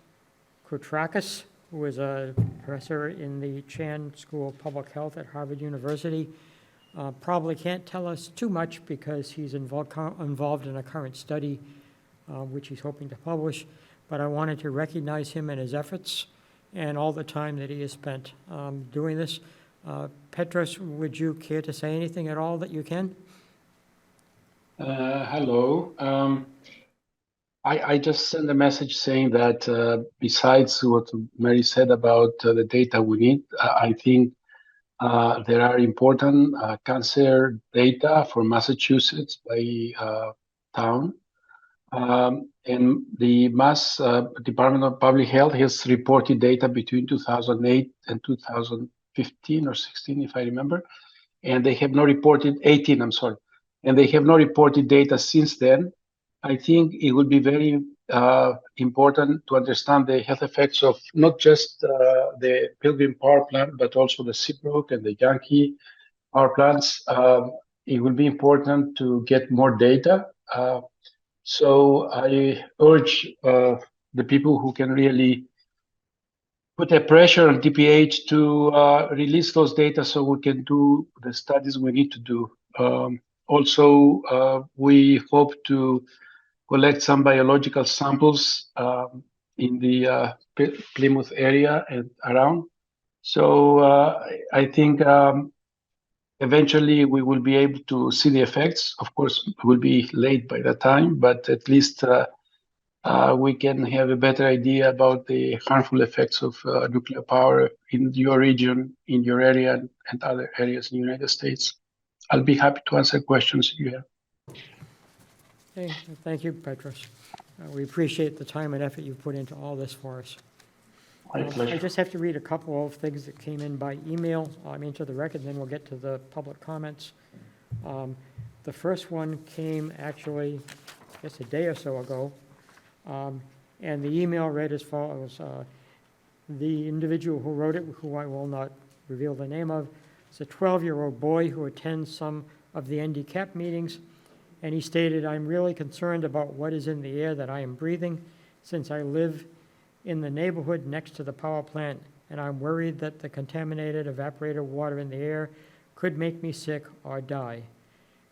Koutrakis, who is a professor in the Chan School of Public Health at Harvard University, probably can't tell us too much because he's involved in a current study, which he's hoping to publish. But I wanted to recognize him and his efforts and all the time that he has spent doing this. Petros, would you care to say anything at all that you can? Hello. I just sent a message saying that besides what Mary said about the data we need, I think there are important cancer data for Massachusetts by town. And the Mass Department of Public Health has reported data between 2008 and 2015 or 16, if I remember. And they have not reported, 18, I'm sorry. And they have not reported data since then. I think it would be very important to understand the health effects of not just the Pilgrim Power Plant, but also the Seabrook and the Yankee power plants. It will be important to get more data. So I urge the people who can really put a pressure on DPH to release those data so we can do the studies we need to do. Also, we hope to collect some biological samples in the Plymouth area and around. So I think eventually we will be able to see the effects. Of course, it will be late by that time, but at least we can have a better idea about the harmful effects of nuclear power in your region, in your area, and other areas in the United States. I'll be happy to answer questions you have. Okay, thank you, Petros. We appreciate the time and effort you've put into all this for us. My pleasure. I just have to read a couple of things that came in by email, into the record, and then we'll get to the public comments. The first one came actually, I guess, a day or so ago, and the email read as follows. The individual who wrote it, who I will not reveal the name of, is a 12-year-old boy who attends some of the NDCAP meetings, and he stated, "I'm really concerned about what is in the air that I am breathing, since I live in the neighborhood next to the power plant, and I'm worried that the contaminated evaporated water in the air could make me sick or die.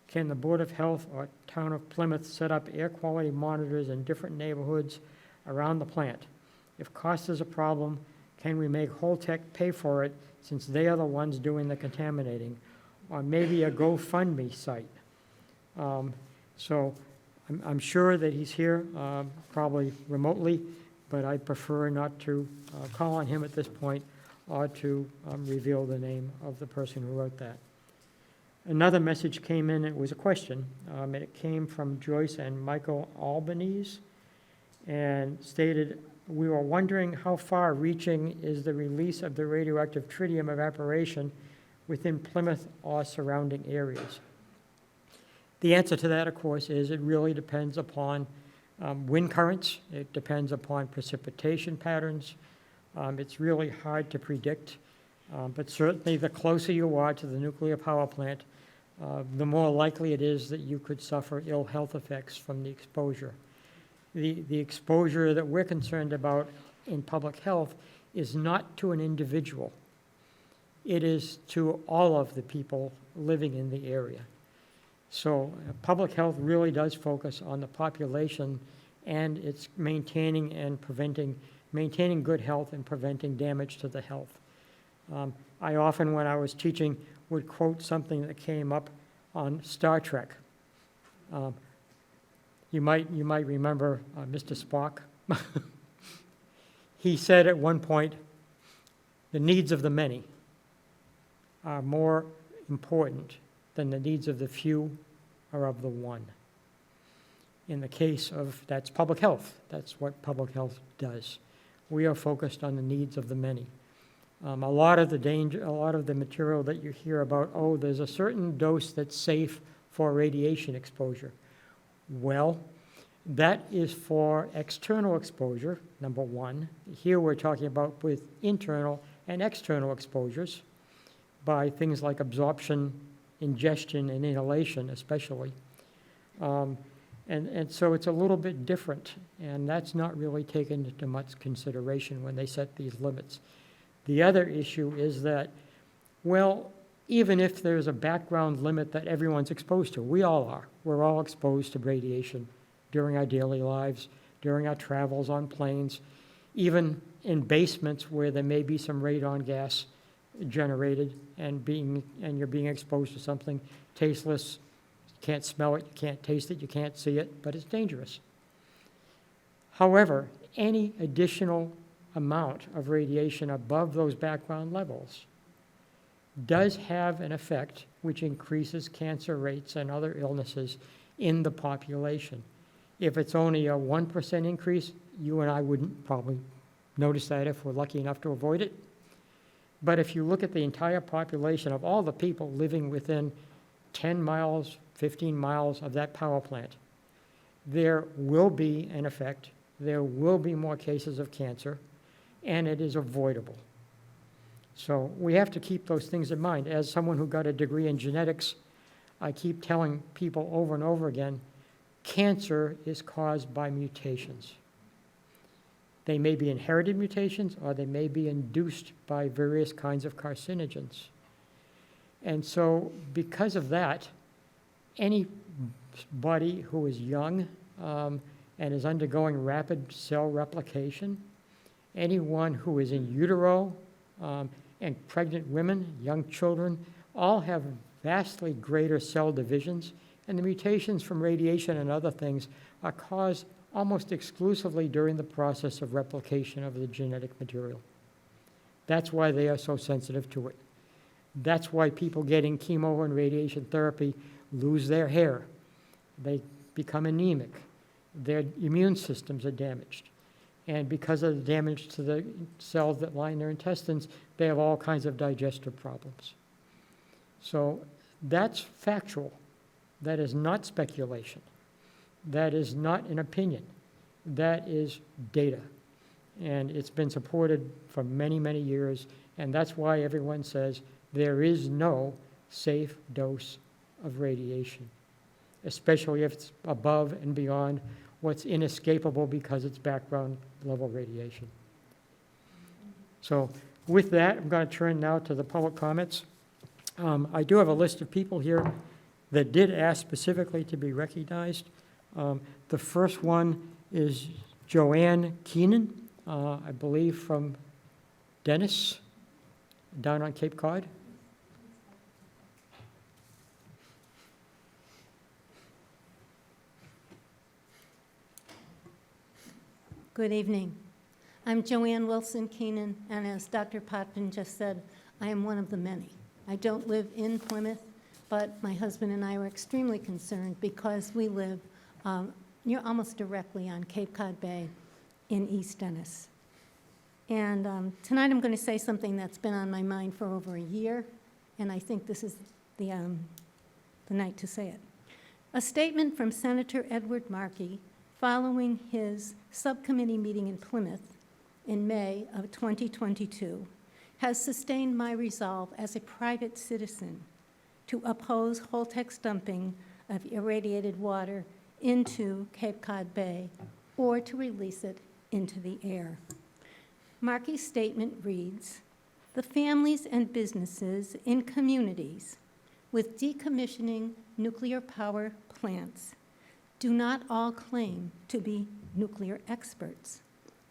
Can the Board of Health or Town of Plymouth set up air quality monitors in different neighborhoods around the plant? If cost is a problem, can we make Holtec pay for it, since they are the ones doing the contaminating? Or maybe a GoFundMe site." So I'm sure that he's here, probably remotely, but I prefer not to call on him at this point or to reveal the name of the person who wrote that. Another message came in, it was a question, and it came from Joyce and Michael Albanese, and stated, "We were wondering how far-reaching is the release of the radioactive tritium evaporation within Plymouth or surrounding areas?" The answer to that, of course, is it really depends upon wind currents. It depends upon precipitation patterns. It's really hard to predict, but certainly the closer you are to the nuclear power plant, the more likely it is that you could suffer ill health effects from the exposure. The exposure that we're concerned about in public health is not to an individual. It is to all of the people living in the area. So public health really does focus on the population, and it's maintaining good health and preventing damage to the health. I often, when I was teaching, would quote something that came up on Star Trek. You might remember Mr. Spock. He said at one point, "The needs of the many are more important than the needs of the few or of the one." In the case of, that's public health. That's what public health does. We are focused on the needs of the many. A lot of the material that you hear about, oh, there's a certain dose that's safe for radiation exposure. Well, that is for external exposure, number one. Here we're talking about with internal and external exposures by things like absorption, ingestion, and inhalation especially. And so it's a little bit different, and that's not really taken into much consideration when they set these limits. The other issue is that, well, even if there's a background limit that everyone's exposed to, we all are. We're all exposed to radiation during our daily lives, during our travels on planes, even in basements where there may be some radon gas generated and you're being exposed to something tasteless. You can't smell it, you can't taste it, you can't see it, but it's dangerous. However, any additional amount of radiation above those background levels does have an effect which increases cancer rates and other illnesses in the population. If it's only a 1% increase, you and I wouldn't probably notice that if we're lucky enough to avoid it. But if you look at the entire population of all the people living within 10 miles, 15 miles of that power plant, there will be an effect. There will be more cases of cancer, and it is avoidable. So we have to keep those things in mind. As someone who got a degree in genetics, I keep telling people over and over again, cancer is caused by mutations. They may be inherited mutations, or they may be induced by various kinds of carcinogens. And so because of that, anybody who is young and is undergoing rapid cell replication, anyone who is in utero, and pregnant women, young children, all have vastly greater cell divisions, and the mutations from radiation and other things are caused almost exclusively during the process of replication of the genetic material. That's why they are so sensitive to it. That's why people getting chemo and radiation therapy lose their hair. They become anemic. Their immune systems are damaged. And because of the damage to the cells that line their intestines, they have all kinds of digestive problems. So that's factual. That is not speculation. That is not an opinion. That is data. And it's been supported for many, many years, and that's why everyone says there is no safe dose of radiation, especially if it's above and beyond what's inescapable because it's background level radiation. So with that, I'm going to turn now to the public comments. I do have a list of people here that did ask specifically to be recognized. The first one is Joanne Keenan, I believe from Dennis, down on Cape Cod. Good evening. I'm Joanne Wilson Keenan, and as Dr. Potvin just said, I am one of the many. I don't live in Plymouth, but my husband and I were extremely concerned because we live almost directly on Cape Cod Bay in East Dennis. And tonight I'm going to say something that's been on my mind for over a year, and I think this is the night to say it. A statement from Senator Edward Markey following his subcommittee meeting in Plymouth in May of 2022 has sustained my resolve as a private citizen to oppose Holtec's dumping of irradiated water into Cape Cod Bay or to release it into the air. Markey's statement reads, "The families and businesses in communities with decommissioning nuclear power plants do not all claim to be nuclear experts,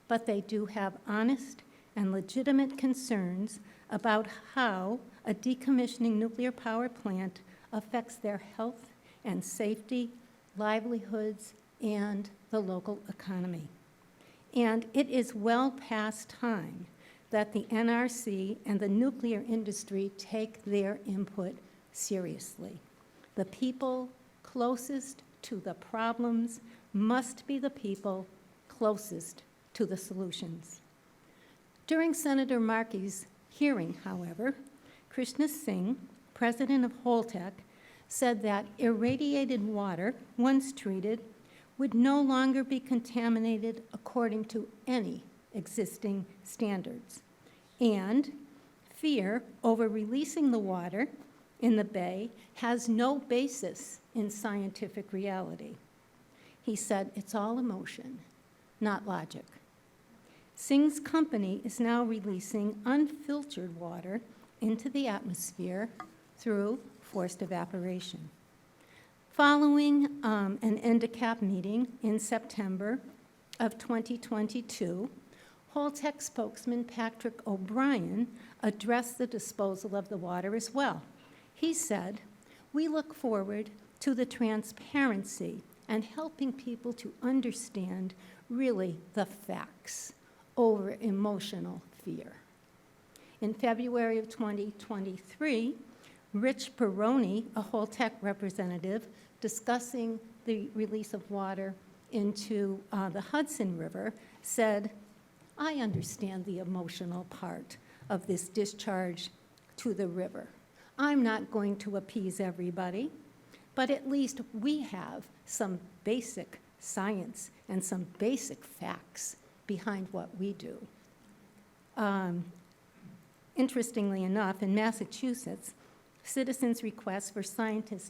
but they do have honest and legitimate concerns about how a decommissioning nuclear power plant affects their health and safety, livelihoods, and the local economy. And it is well past time that the NRC and the nuclear industry take their input seriously. The people closest to the problems must be the people closest to the solutions." During Senator Markey's hearing, however, Krishna Singh, president of Holtec, said that irradiated water, once treated, would no longer be contaminated according to any existing standards. And fear over releasing the water in the bay has no basis in scientific reality. He said it's all emotion, not logic. Singh's company is now releasing unfiltered water into the atmosphere through forced evaporation. Following an NDCAP meeting in September of 2022, Holtec spokesman Patrick O'Brien addressed the disposal of the water as well. He said, "We look forward to the transparency and helping people to understand really the facts over emotional fear." In February of 2023, Rich Baroni, a Holtec representative, discussing the release of water into the Hudson River, said, "I understand the emotional part of this discharge to the river. I'm not going to appease everybody, but at least we have some basic science and some basic facts behind what we do." Interestingly enough, in Massachusetts, citizens' requests for scientists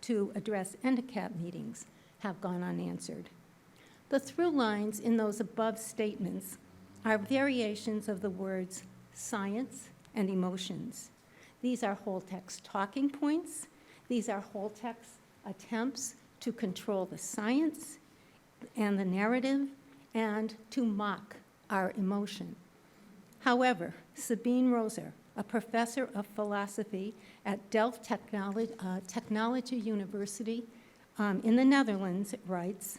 to address NDCAP meetings have gone unanswered. The through lines in those above statements are variations of the words science and emotions. These are Holtec's talking points. These are Holtec's attempts to control the science and the narrative and to mock our emotion. However, Sabine Roser, a professor of philosophy at Delft Technology University in the Netherlands, writes,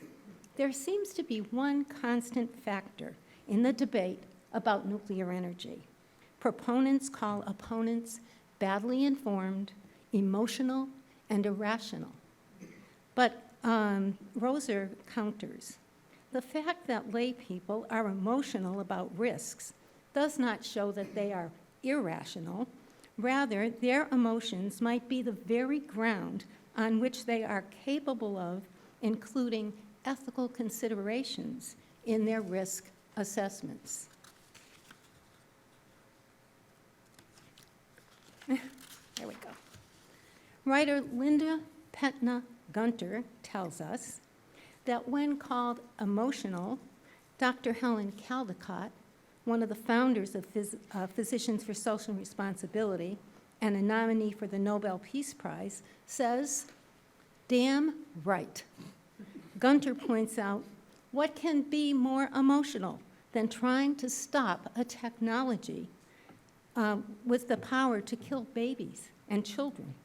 "There seems to be one constant factor in the debate about nuclear energy. Proponents call opponents badly informed, emotional, and irrational." But Roser counters, "The fact that lay people are emotional about risks does not show that they are irrational. Rather, their emotions might be the very ground on which they are capable of including ethical considerations in their risk assessments." There we go. Writer Linda Petna Gunter tells us that when called emotional, Dr. Helen Caldicott, one of the founders of Physicians for Social Responsibility and a nominee for the Nobel Peace Prize, says, "Damn right." Gunter points out, what can be more emotional than trying to stop a technology with the power to kill babies and children?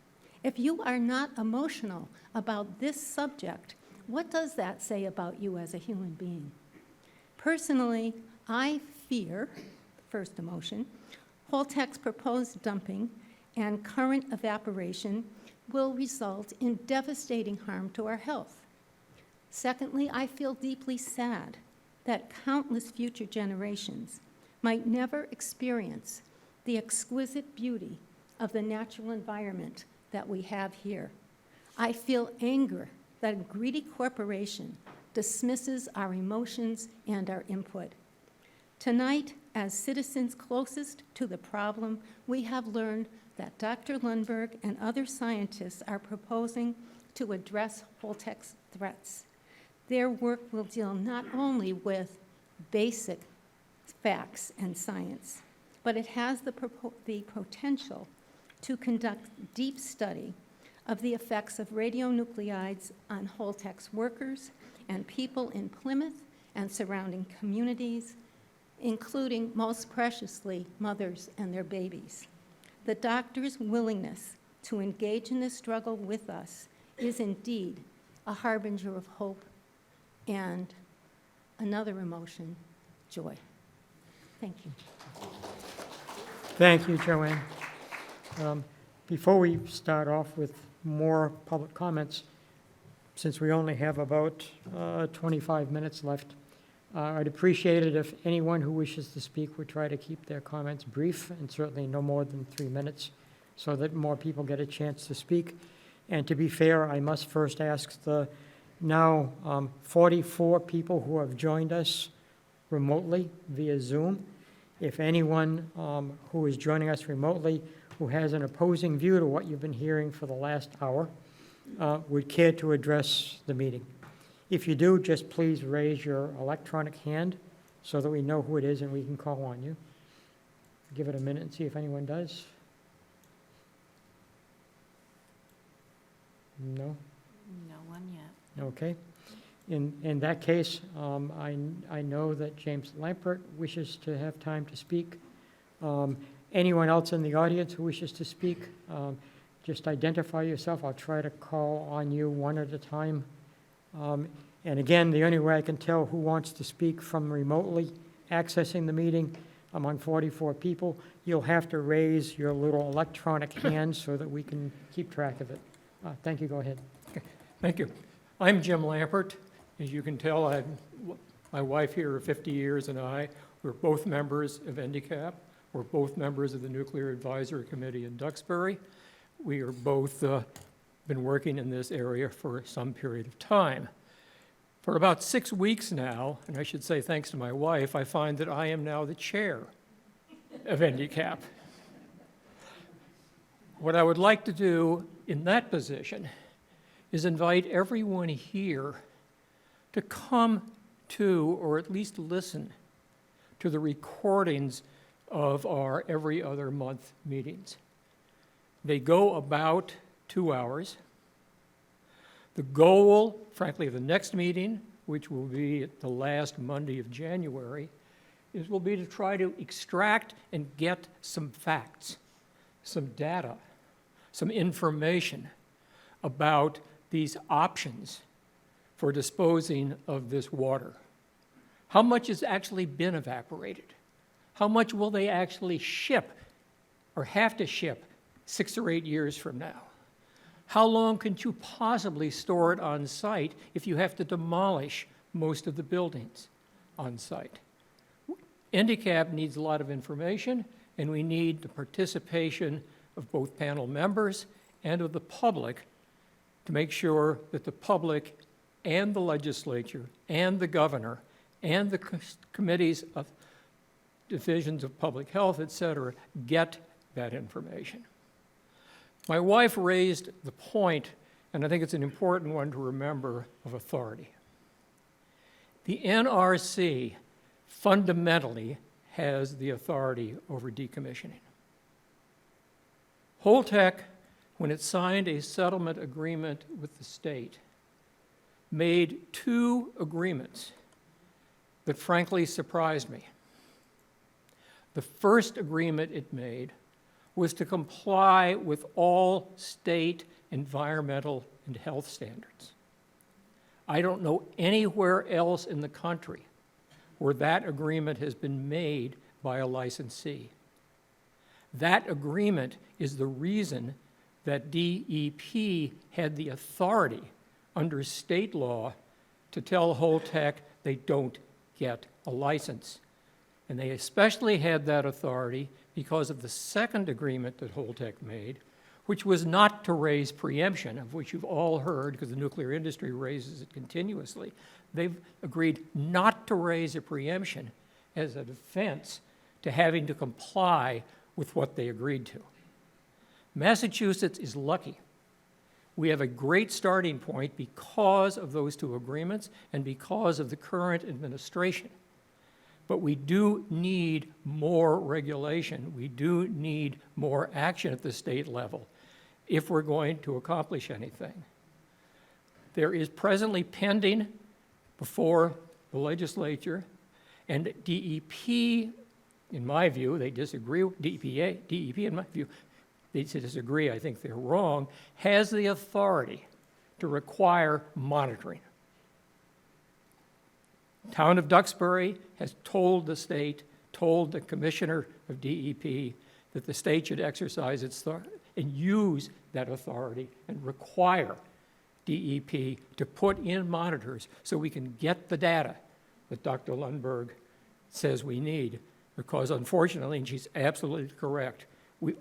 If you are not emotional about this subject, what does that say about you as a human being? Personally, I fear, first emotion, Holtec's proposed dumping and current evaporation will result in devastating harm to our health. Secondly, I feel deeply sad that countless future generations might never experience the exquisite beauty of the natural environment that we have here. I feel anger that a greedy corporation dismisses our emotions and our input. Tonight, as citizens closest to the problem, we have learned that Dr. Lundberg and other scientists are proposing to address Holtec's threats. Their work will deal not only with basic facts and science, but it has the potential to conduct deep study of the effects of radionuclides on Holtec's workers and people in Plymouth and surrounding communities, including, most preciously, mothers and their babies. The doctor's willingness to engage in this struggle with us is indeed a harbinger of hope and another emotion, joy. Thank you. Thank you, Joanne. Before we start off with more public comments, since we only have about 25 minutes left, I'd appreciate it if anyone who wishes to speak would try to keep their comments brief and certainly no more than 3 minutes so that more people get a chance to speak. And to be fair, I must first ask the now 44 people who have joined us remotely via Zoom, if anyone who is joining us remotely who has an opposing view to what you've been hearing for the last hour would care to address the meeting. If you do, just please raise your electronic hand so that we know who it is and we can call on you. Give it a minute and see if anyone does. No? No one yet. Okay. In that case, I know that James Lampert wishes to have time to speak. Anyone else in the audience who wishes to speak, just identify yourself. I'll try to call on you one at a time. And again, the only way I can tell who wants to speak from remotely accessing the meeting among 44 people, you'll have to raise your little electronic hand so that we can keep track of it. Thank you. Go ahead. Thank you. I'm Jim Lampert. As you can tell, my wife here of 50 years and we're both members of NDCAP. We're both members of the Nuclear Advisory Committee in Duxbury. We are both been working in this area for some period of time. For about 6 weeks now, and I should say thanks to my wife, I find that I am now the chair of NDCAP. What I would like to do in that position is invite everyone here to come to, or at least listen to, the recordings of our every other month meetings. They go about 2 hours. The goal, frankly, of the next meeting, which will be the last Monday of January, will be to try to extract and get some facts, some data, some information about these options for disposing of this water. How much has actually been evaporated? How much will they actually ship or have to ship 6 or 8 years from now? How long can you possibly store it on site if you have to demolish most of the buildings on site? NDCAP needs a lot of information, and we need the participation of both panel members and of the public to make sure that the public and the legislature and the governor and the committees of divisions of public health, et cetera, get that information. My wife raised the point, and I think it's an important one to remember, of authority. The NRC fundamentally has the authority over decommissioning. Holtec, when it signed a settlement agreement with the state, made 2 agreements that frankly surprised me. The first agreement it made was to comply with all state environmental and health standards. I don't know anywhere else in the country where that agreement has been made by a licensee. That agreement is the reason that DEP had the authority under state law to tell Holtec they don't get a license. And they especially had that authority because of the second agreement that Holtec made, which was not to raise preemption, of which you've all heard because the nuclear industry raises it continuously. They've agreed not to raise a preemption as a defense to having to comply with what they agreed to. Massachusetts is lucky. We have a great starting point because of those 2 agreements and because of the current administration. But we do need more regulation. We do need more action at the state level if we're going to accomplish anything. There is presently pending before the legislature, and DEP, in my view, they disagree, DEP in my view, they disagree, I think they're wrong, has the authority to require monitoring. Town of Duxbury has told the state, told the commissioner of DEP that the state should exercise its authority and use that authority and require DEP to put in monitors so we can get the data that Dr. Lundberg says we need, because unfortunately, and she's absolutely correct,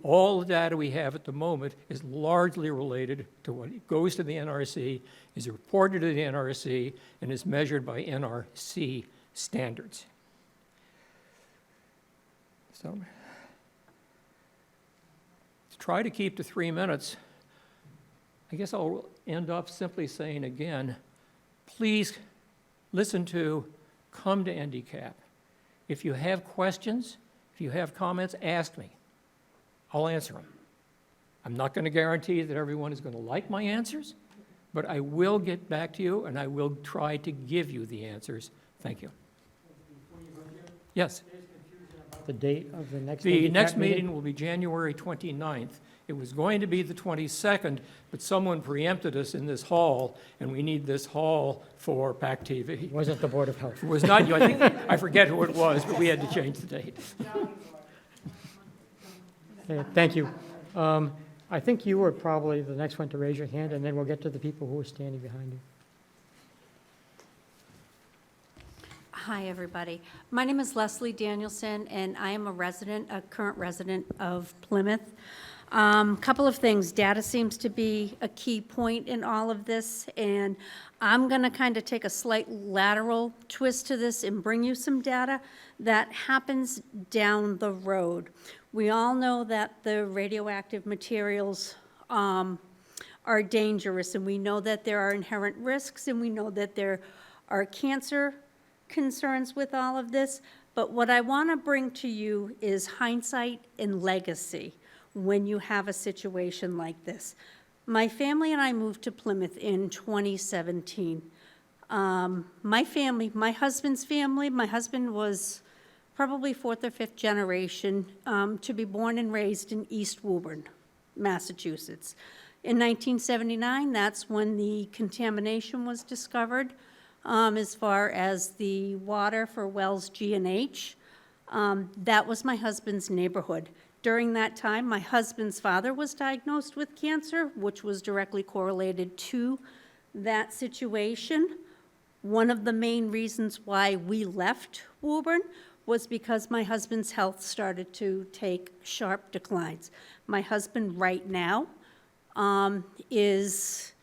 all the data we have at the moment is largely related to what goes to the NRC, is reported to the NRC, and is measured by NRC standards. So, to try to keep to 3 minutes, I guess I'll end up simply saying again, please listen to, come to NDCAP. If you have questions, if you have comments, ask me. I'll answer them. I'm not going to guarantee that everyone is going to like my answers, but I will get back to you, and I will try to give you the answers. Thank you. Yes? The date of the next The NDCAP next meeting will be January 29th. It was going to be the 22nd, but someone preempted us in this hall, and we need this hall for PAC TV. Wasn't the Board of Health. It was not you. I think, I forget who it was, but we had to change the date. Okay, thank you. I think you were probably the next one to raise your hand, and then we'll get to the people who are standing behind you. Hi, everybody. My name is Leslie Danielson, and I am a current resident of Plymouth. Couple of things. Data seems to be a key point in all of this, and I'm going to kind of take a slight lateral twist to this and bring you some data that happens down the road. We all know that the radioactive materials are dangerous, and we know that there are inherent risks, and we know that there are cancer concerns with all of this. But what I want to bring to you is hindsight and legacy when you have a situation like this. My family and I moved to Plymouth in 2017. My husband's family, my husband was probably fourth or fifth generation to be born and raised in East Woburn, Massachusetts. In 1979, that's when the contamination was discovered as far as the water for wells G and H. That was my husband's neighborhood. During that time, my husband's father was diagnosed with cancer, which was directly correlated to that situation. One of the main reasons why we left Woburn was because my husband's health started to take sharp declines. My husband right now is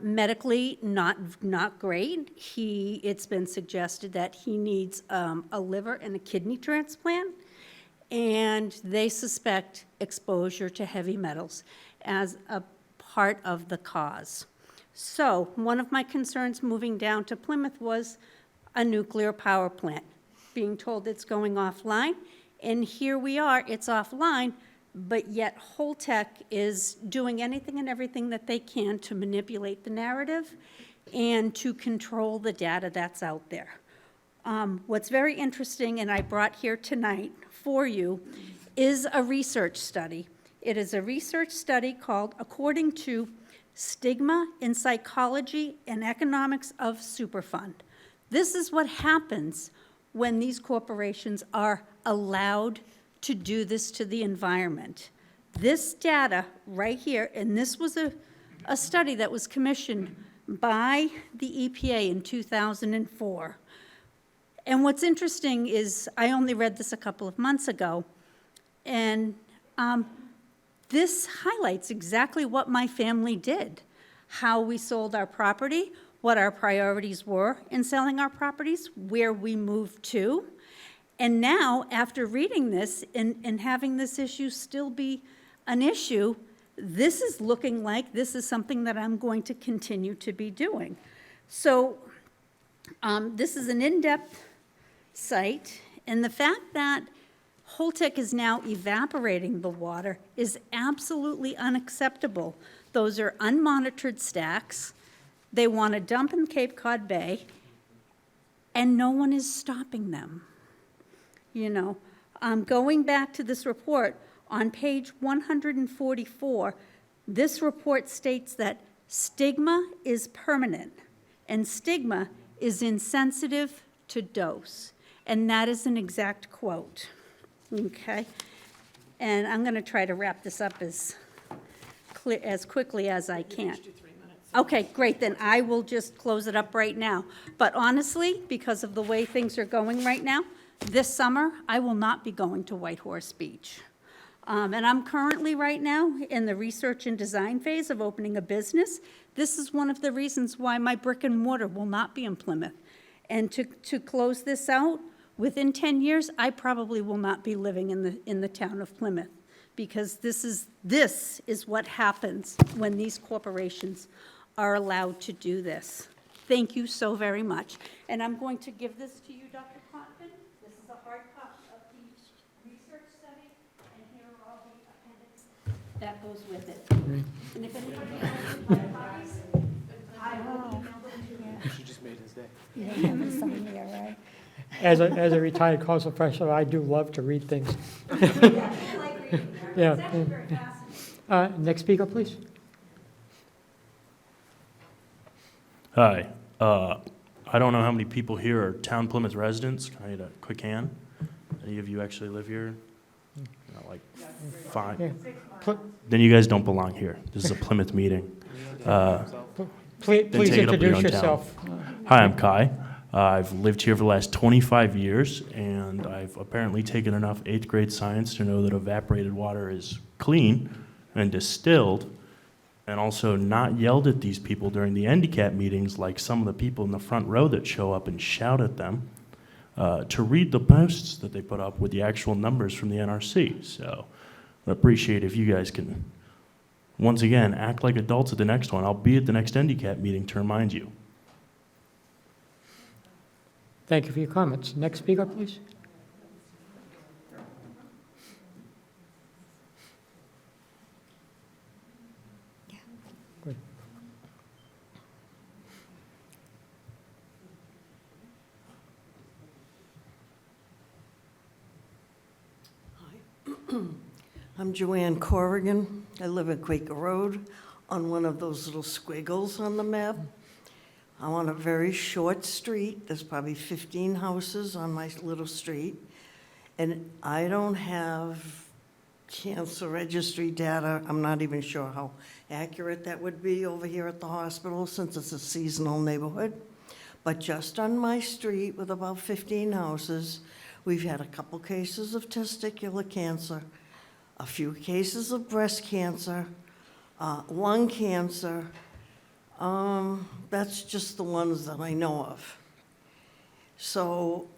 medically not great. It's been suggested that he needs a liver and a kidney transplant, and they suspect exposure to heavy metals as a part of the cause. So one of my concerns moving down to Plymouth was a nuclear power plant, being told it's going offline, and here we are, it's offline, but yet Holtec is doing anything and everything that they can to manipulate the narrative and to control the data that's out there. What's very interesting, and I brought here tonight for you, is a research study. It is a research study called According to Stigma in Psychology and Economics of Superfund. This is what happens when these corporations are allowed to do this to the environment. This data right here, and this was a study that was commissioned by the EPA in 2004. And what's interesting is I only read this a couple of months ago, and this highlights exactly what my family did, how we sold our property, what our priorities were in selling our properties, where we moved to. And now, after reading this and having this issue still be an issue, this is looking like this is something that I'm going to continue to be doing. So this is an in-depth site, and the fact that Holtec is now evaporating the water is absolutely unacceptable. Those are unmonitored stacks. They want to dump in Cape Cod Bay, and no one is stopping them. You know, going back to this report, on page 144, this report states that stigma is permanent, and stigma is insensitive to dose. And that is an exact quote, okay? And I'm going to try to wrap this up as quickly as I can. Okay, great, then I will just close it up right now. But honestly, because of the way things are going right now, this summer, I will not be going to White Horse Beach. And I'm currently right now in the research and design phase of opening a business. This is one of the reasons why my brick and mortar will not be in Plymouth. And to close this out, within 10 years, I probably will not be living in the town of Plymouth, because this is what happens when these corporations are allowed to do this. Thank you so very much. And I'm going to give this to you, Dr. Potvin. This is a hard copy of the research study, and here are all the appendix that goes with it. And if anybody else would like copies, I will email them to you. She just made his day. You don't have a sign there, right? As a retired council professional, I do love to read things. Yeah, I like reading there. Yeah. It's actually very fascinating. Next speaker, please. Hi. I don't know how many people here are town Plymouth residents. Can I get a quick hand? Any of you actually live here? No, like 5. Yeah. Pl- Then you guys don't belong here. This is a Plymouth meeting. Please Then take it up with your introduce own yourself. Hi, I'm Kai. I've lived here for the last 25 years, and I've apparently taken enough 8th grade science to know that evaporated water is clean and distilled, and also not yelled at these people during the handicap meetings like some of the people in the front row that show up and shout at them, to read the posts that they put up with the actual numbers from the NRC. So I'd appreciate if you guys can, once again, act like adults at the next one. I'll be at the next handicap meeting to remind you. Thank you for your comments. Next speaker, please. Good. I'm Joanne Corrigan. I live at Quaker Road on one of those little squiggles on the map. I'm on a very short street. There's probably 15 houses on my little street. And I don't have cancer registry data. I'm not even sure how accurate that would be over here at the hospital since it's a seasonal neighborhood. But just on my street with about 15 houses, we've had a couple cases of testicular cancer, a few cases of breast cancer, lung cancer. That's just the ones that I know of. So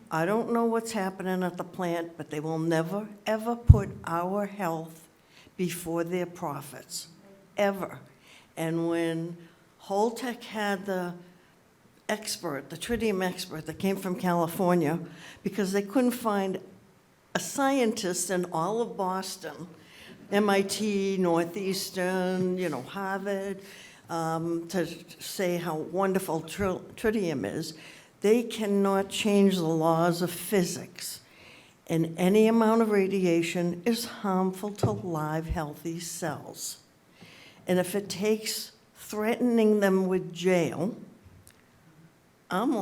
I don't know what's happening at the plant, but they will never, ever put our health before their profits, ever. And when Holtec had the expert, the tritium expert that came from California, because they couldn't find a scientist in all of Boston, MIT, Northeastern, Harvard, to say how wonderful tritium is. They cannot change the laws of physics. And any amount of radiation is harmful to live, healthy cells. And if it takes threatening them with jail, I'm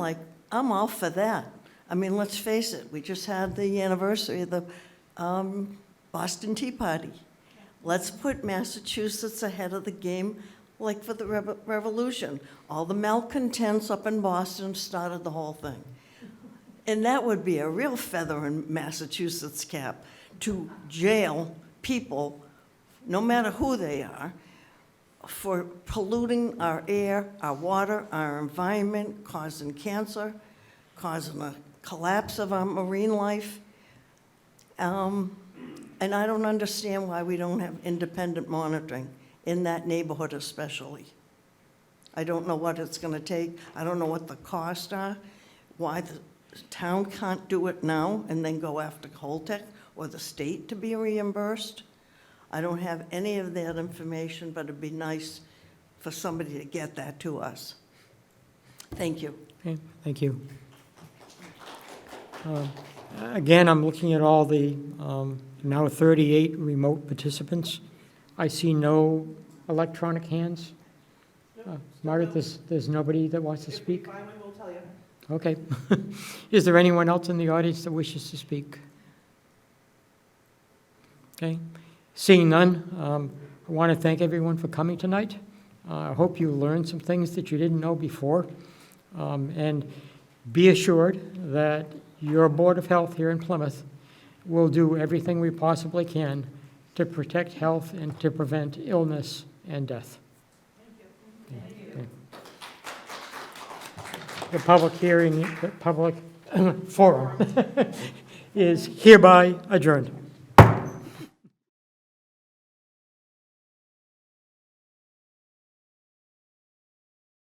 all for that. I mean, let's face it, we just had the anniversary of the Boston Tea Party. Let's put Massachusetts ahead of the game, like for the revolution. All the malcontents up in Boston started the whole thing. And that would be a real feather in Massachusetts' cap, to jail people, no matter who they are, for polluting our air, our water, our environment, causing cancer, causing a collapse of our marine life. And I don't understand why we don't have independent monitoring in that neighborhood especially. I don't know what it's gonna take. I don't know what the costs are, why the town can't do it now and then go after Holtec or the state to be reimbursed. I don't have any of that information, but it'd be nice for somebody to get that to us. Thank you. Okay, thank you. Again, I'm looking at all the now 38 remote participants. I see no electronic hands. Margaret, there's nobody that wants to speak? Finally, we'll tell you. Okay. Is there anyone else in the audience that wishes to speak? Okay. Seeing none, I want to thank everyone for coming tonight. I hope you learned some things that you didn't know before. And be assured that your Board of Health here in Plymouth will do everything we possibly can to protect health and to prevent illness and death. Thank you. The public hearing, the public forum is hereby adjourned.